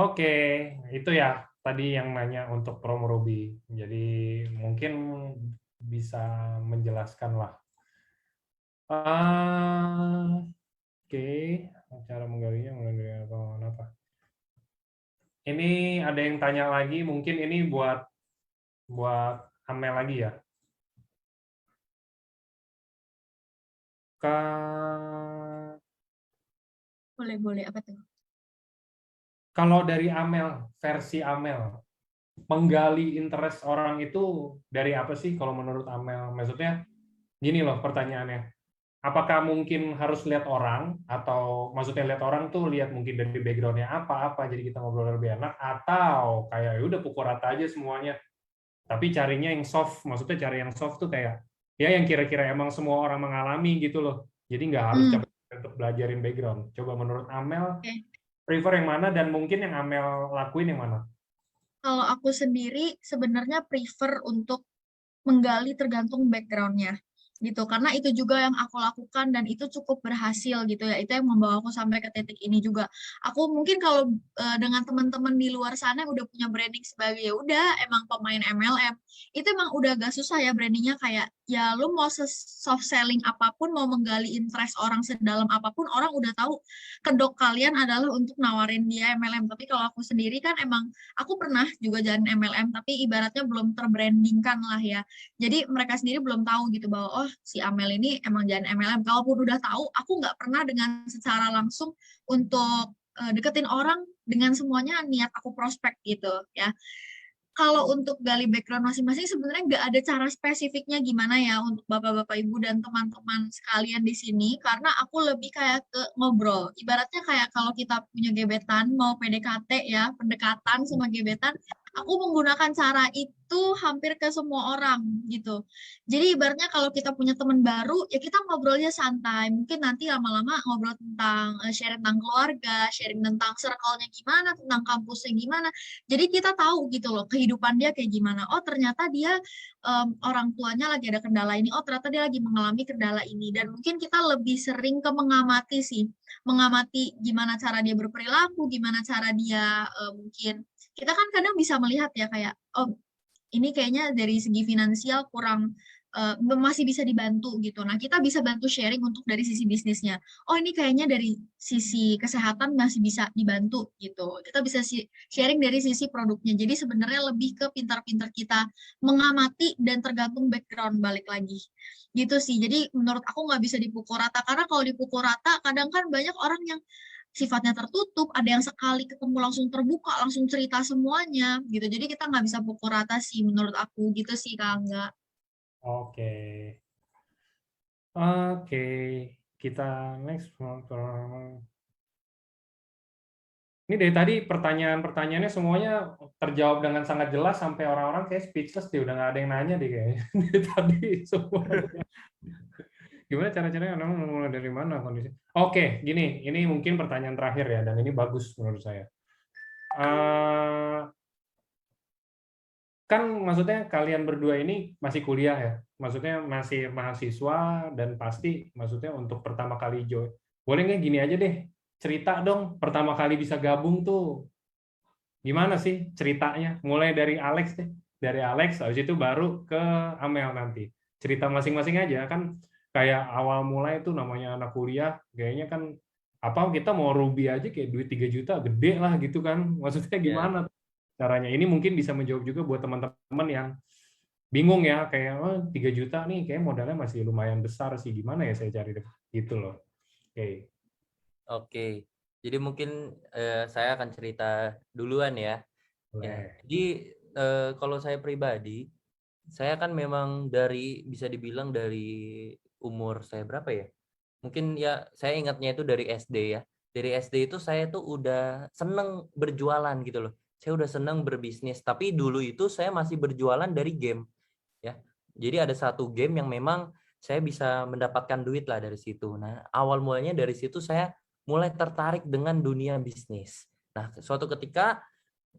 Oke, itu ya tadi yang nanya untuk promo Ruby. Jadi mungkin bisa menjelaskan lah. Oke, cara menggalinya mulai apa? Ini ada yang tanya lagi, mungkin ini buat Amel lagi ya. Boleh apa tuh? Kalau dari Amel, versi Amel, menggali interest orang itu dari apa sih kalau menurut Amel? Maksudnya gini loh pertanyaannya. Apakah mungkin harus lihat orang, atau maksudnya lihat orang tuh lihat mungkin dari background-nya apa, jadi kita ngobrol lebih enak, atau kayak udah pukul rata aja semuanya, tapi carinya yang soft, maksudnya cari yang soft tuh kayak ya yang kira-kira emang semua orang mengalami gitu loh, jadi nggak harus capek untuk belajarin background. Coba menurut Amel, prefer yang mana, dan mungkin yang Amel lakuin yang mana? Kalau aku sendiri sebenarnya prefer untuk menggali tergantung background-nya gitu, karena itu juga yang aku lakukan dan itu cukup berhasil gitu ya. Itu yang membawa aku sampai ke titik ini juga. Aku mungkin kalau dengan teman-teman di luar sana yang udah punya branding sebagai ya udah emang pemain MLM, itu emang udah gak susah ya brandingnya, kayak ya lu mau soft selling apapun, mau menggali interest orang sedalam apapun, orang udah tahu kedok kalian adalah untuk nawarin dia MLM. Tapi kalau aku sendiri kan emang aku pernah juga jalan MLM, tapi ibaratnya belum terbrandingkan lah ya. Jadi mereka sendiri belum tahu gitu bahwa oh si Amel ini emang jalan MLM. Kalaupun udah tahu, aku nggak pernah dengan secara langsung untuk deketin orang dengan semuanya niat aku prospek gitu ya. Kalau untuk gali background masing-masing sebenarnya nggak ada cara spesifiknya gimana ya untuk bapak-bapak ibu dan teman-teman sekalian di sini, karena aku lebih kayak ke ngobrol. Ibaratnya kayak kalau kita punya gebetan mau PDKT ya, pendekatan sama gebetan, aku menggunakan cara itu hampir ke semua orang gitu. Jadi ibaratnya kalau kita punya teman baru ya kita ngobrolnya santai. Mungkin nanti lama-lama ngobrol tentang sharing tentang keluarga, sharing tentang circle-nya gimana, tentang kampusnya gimana. Jadi kita tahu gitu loh kehidupan dia kayak gimana. Oh ternyata dia orang tuanya lagi ada kendala ini. Oh ternyata dia lagi mengalami kendala ini. Dan mungkin kita lebih sering ke mengamati sih, mengamati gimana cara dia berperilaku, gimana cara dia mungkin kita kan kadang bisa melihat ya kayak oh ini kayaknya dari segi finansial kurang masih bisa dibantu gitu. Nah, kita bisa bantu sharing untuk dari sisi bisnisnya. Oh, ini kayaknya dari sisi kesehatan masih bisa dibantu gitu. Kita bisa sharing dari sisi produknya. Jadi sebenarnya lebih ke pintar-pintar kita mengamati dan tergantung background balik lagi. Gitu sih. Jadi menurut aku nggak bisa dipukul rata, karena kalau dipukul rata kadang kan banyak orang yang sifatnya tertutup, ada yang sekali ketemu langsung terbuka, langsung cerita semuanya gitu. Jadi kita nggak bisa pukul rata sih menurut aku gitu sih Kak Angga. Oke. Oke. Kita next. Ini dari tadi pertanyaan-pertanyaannya semuanya terjawab dengan sangat jelas sampai orang-orang kayak speechless deh, udah nggak ada yang nanya deh kayaknya. Dari tadi semuanya. Gimana cara-caranya orang mulai dari mana kondisi? Oke, gini, ini mungkin pertanyaan terakhir ya, dan ini bagus menurut saya. Kan maksudnya kalian berdua ini masih kuliah ya, maksudnya masih mahasiswa dan pasti maksudnya untuk pertama kali join. Boleh nggak gini aja deh, cerita dong pertama kali bisa gabung tuh gimana sih ceritanya? Mulai dari Alex deh, dari Alex, habis itu baru ke Amel nanti. Cerita masing-masing aja kan, kayak awal mulai tuh namanya anak kuliah, kayaknya kan apa kita mau rugi aja kayak duit 3 juta gede lah gitu kan. Maksudnya Ya. gimana caranya? Ini mungkin bisa menjawab juga buat teman-teman yang bingung ya, kayak oh, 3 juta nih kayak modalnya masih lumayan besar sih, gimana ya saya cari gitu loh. Oke. Oke. Jadi mungkin saya akan cerita duluan ya. Ya. Boleh. Jadi kalau saya pribadi, saya kan memang bisa dibilang dari umur saya berapa ya? Mungkin ya saya ingatnya itu dari SD ya. Dari SD itu saya tuh udah seneng berjualan gitu loh. Saya udah seneng berbisnis. Tapi dulu itu saya masih berjualan dari game ya. Jadi ada satu game yang memang saya bisa mendapatkan duit lah dari situ. Nah, awal mulanya dari situ saya mulai tertarik dengan dunia bisnis. Nah, suatu ketika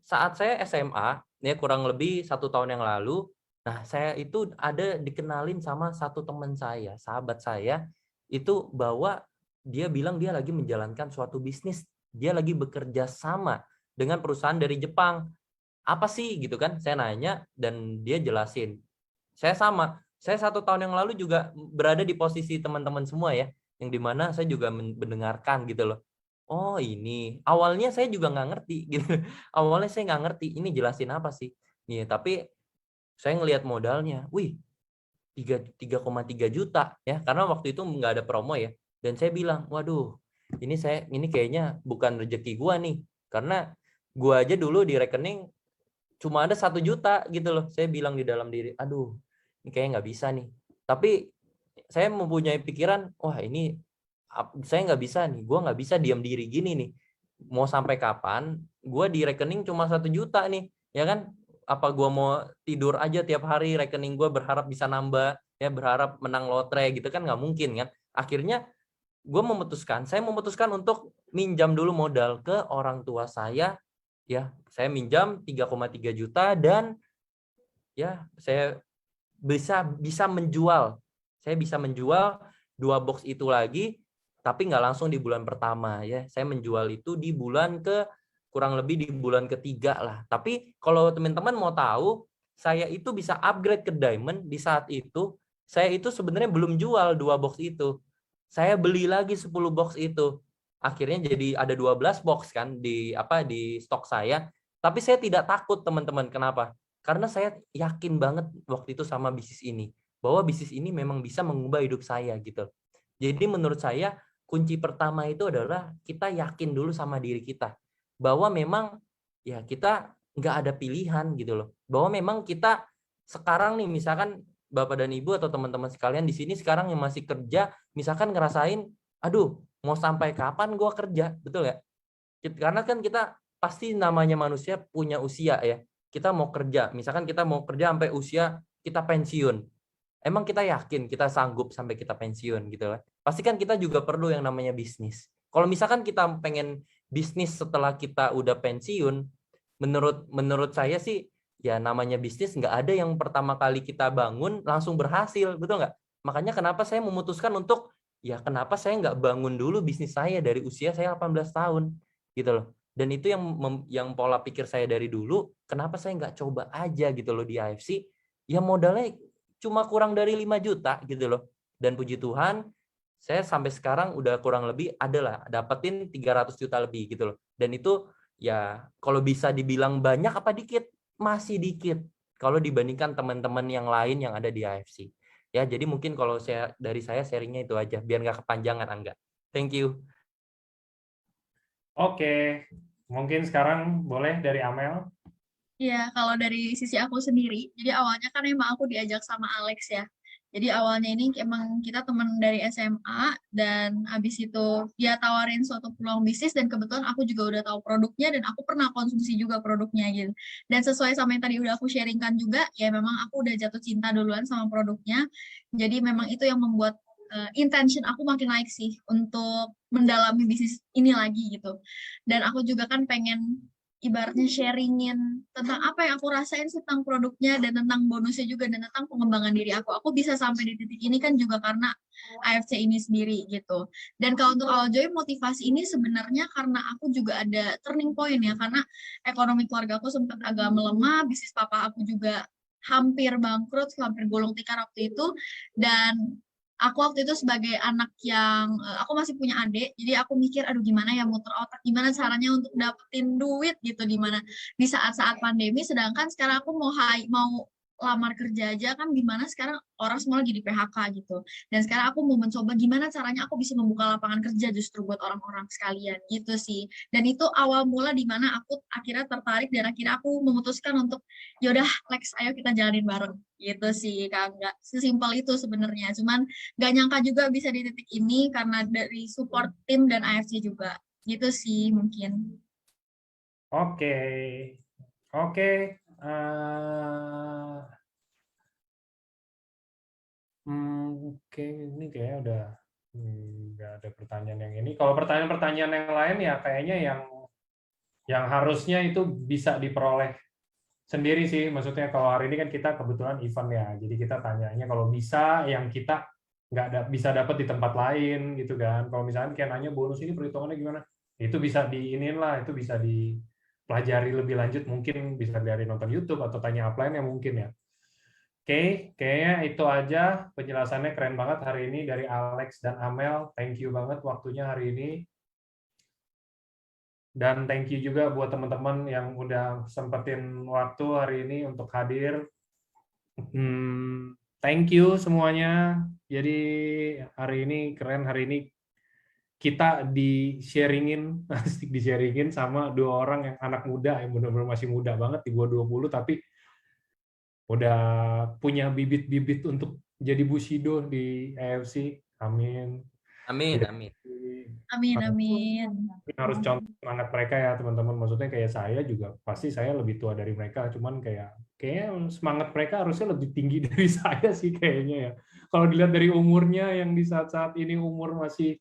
saat saya SMA, ya kurang lebih 1 tahun yang lalu, nah saya itu ada dikenalin sama satu teman saya, sahabat saya, itu bahwa dia bilang dia lagi menjalankan suatu bisnis, dia lagi bekerja sama dengan perusahaan dari Jepang. Apa sih gitu kan? Saya nanya dan dia jelasin. Saya 1 tahun yang lalu juga berada di posisi teman-teman semua ya, yang dimana saya juga mendengarkan gitu loh. Oh ini, awalnya saya juga nggak ngerti gitu. Awalnya saya nggak ngerti, ini jelasin apa sih? Nih, tapi saya ngelihat modalnya, wih 3,3 juta ya, karena waktu itu nggak ada promo ya. Dan saya bilang, waduh, ini kayaknya bukan rezeki gua nih, karena gua aja dulu di rekening cuma ada 1 juta gitu loh. Saya bilang di dalam diri, aduh, ini kayaknya nggak bisa nih. Tapi saya mempunyai pikiran, wah ini saya nggak bisa nih, gue nggak bisa diam diri gini nih. Mau sampai kapan? Gue di rekening cuma 1 juta nih, ya kan? Apa gue mau tidur aja tiap hari rekening gue berharap bisa nambah, ya berharap menang lotre gitu kan nggak mungkin kan? Akhirnya saya memutuskan untuk minjam dulu modal ke orang tua saya, ya saya minjam 3,3 juta dan ya saya bisa menjual. Saya bisa menjual 2 box itu lagi, tapi nggak langsung di bulan pertama ya. Saya menjual itu di bulan kurang lebih di bulan ketiga lah. Tapi kalau teman-teman mau tahu, saya itu bisa upgrade ke Diamond di saat itu. Saya itu sebenarnya belum jual 2 box itu. Saya beli lagi 10 box itu. Akhirnya jadi ada 12 box kan di stok saya. Tapi saya tidak takut teman-teman. Kenapa? Karena saya yakin banget waktu itu sama bisnis ini, bahwa bisnis ini memang bisa mengubah hidup saya gitu. Jadi menurut saya kunci pertama itu adalah kita yakin dulu sama diri kita, bahwa memang ya kita nggak ada pilihan gitu loh. Bahwa memang kita sekarang nih misalkan Bapak dan Ibu atau teman-teman sekalian di sini sekarang yang masih kerja, misalkan ngerasain, aduh mau sampai kapan gua kerja, betul ya? Karena kan kita pasti namanya manusia punya usia ya. Kita mau kerja, misalkan kita mau kerja sampai usia kita pensiun. Emang kita yakin kita sanggup sampai kita pensiun gitu kan? Pasti kan kita juga perlu yang namanya bisnis. Kalau misalkan kita pengen bisnis setelah kita udah pensiun, menurut saya sih ya namanya bisnis nggak ada yang pertama kali kita bangun langsung berhasil, betul nggak? Makanya kenapa saya memutuskan untuk kenapa saya nggak bangun dulu bisnis saya dari usia saya 18 tahun gitu loh. Dan itu yang pola pikir saya dari dulu, kenapa saya nggak coba aja gitu loh di AFC, ya modalnya cuma kurang dari 5 juta gitu loh. Dan puji Tuhan, saya sampai sekarang udah kurang lebih adalah dapetin 300 juta lebih gitu loh. Dan itu ya kalau bisa dibilang banyak apa dikit, masih dikit kalau dibandingkan teman-teman yang lain yang ada di AFC. Ya, jadi mungkin kalau dari saya sharingnya itu aja biar nggak kepanjangan Angga. Thank you. Oke, mungkin sekarang boleh dari Amel. Ya, kalau dari sisi aku sendiri, jadi awalnya kan emang aku diajak sama Alex ya. Jadi awalnya ini emang kita teman dari SMA dan habis itu dia tawarin suatu peluang bisnis dan kebetulan aku juga udah tahu produknya dan aku pernah konsumsi juga produknya gitu. Dan sesuai sama yang tadi udah aku sharingkan juga, ya memang aku udah jatuh cinta duluan sama produknya. Jadi memang itu yang membuat intention aku makin naik sih untuk mendalami bisnis ini lagi gitu. Dan aku juga kan pengen ibaratnya sharingin tentang apa yang aku rasain tentang produknya dan tentang bonusnya juga dan tentang pengembangan diri aku. Aku bisa sampai di titik ini kan juga karena AFC ini sendiri gitu. Dan kalau untuk awal join motivasi ini sebenarnya karena aku juga ada turning point ya karena ekonomi keluarga aku sempat agak melemah, bisnis papa aku juga hampir bangkrut, hampir gulung tikar waktu itu dan aku waktu itu sebagai anak yang aku masih punya adik, jadi aku mikir aduh gimana ya muter otak gimana caranya untuk dapetin duit gitu di mana di saat-saat pandemi sedangkan sekarang aku mau lamar kerja aja kan gimana sekarang orang semua lagi di PHK gitu. Dan sekarang aku mau mencoba gimana caranya aku bisa membuka lapangan kerja justru buat orang-orang sekalian gitu sih. Dan itu awal mula di mana aku akhirnya tertarik dan akhirnya aku memutuskan untuk yaudah Lex ayo kita jalanin bareng gitu sih Kak. Nggak sesimpel itu sebenarnya. Cuman gak nyangka juga bisa di titik ini karena dari support tim dan AFC juga. Gitu sih mungkin. Oke, oke. Oke, ini kayaknya udah nggak ada pertanyaan yang ini. Kalau pertanyaan-pertanyaan yang lain ya kayaknya yang harusnya itu bisa diperoleh sendiri sih. Maksudnya kalau hari ini kan kita kebetulan event ya, jadi kita tanyanya kalau bisa yang kita nggak bisa dapat di tempat lain gitu kan. Kalau misalnya kayak nanya bonus ini perhitungannya gimana, itu bisa diinin lah, itu bisa dipelajari lebih lanjut, mungkin bisa dari nonton YouTube atau tanya upline yang mungkin ya. Oke, kayaknya itu aja penjelasannya keren banget hari ini dari Alex dan Amel. Thank you banget waktunya hari ini. Dan thank you juga buat teman-teman yang udah sempetin waktu hari ini untuk hadir. Thank you semuanya. Jadi hari ini keren, hari ini kita di-sharingin, asik di-sharingin sama dua orang yang anak muda, yang benar-benar masih muda banget, di bawah 20, tapi udah punya bibit-bibit untuk jadi Bushido di AFC. Amin. Amin, Jadi, amin. Amin, amin. harus contoh semangat mereka ya teman-teman. Maksudnya kayak saya juga pasti saya lebih tua dari mereka, cuman kayaknya semangat mereka harusnya lebih tinggi dari saya sih kayaknya ya. Kalau dilihat dari umurnya yang di saat-saat ini umur masih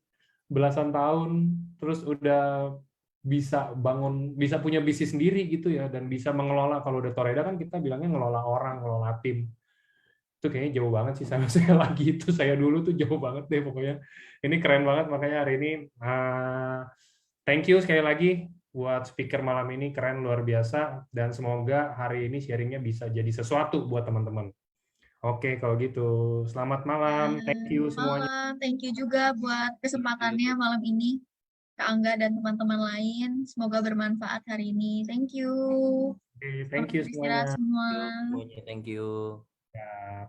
belasan tahun, terus udah bisa bangun, bisa punya bisnis sendiri gitu ya, dan bisa mengelola. Kalau udah Toreda kan kita bilangnya ngelola orang, ngelola tim. Itu kayaknya jauh banget sih sama saya lagi itu. Saya dulu tuh jauh banget deh pokoknya. Ini keren banget makanya hari ini. Thank you sekali lagi buat speaker malam ini, keren luar biasa, dan semoga hari ini sharingnya bisa jadi sesuatu buat teman-teman. Oke, kalau gitu selamat malam, thank you semuanya. Malam, thank you juga buat kesempatannya malam ini, Kak Angga dan teman-teman lain. Semoga bermanfaat hari ini. Thank you. Oke, thank Selamat you beristirahat semuanya. semua. Semuanya, thank you. Ya.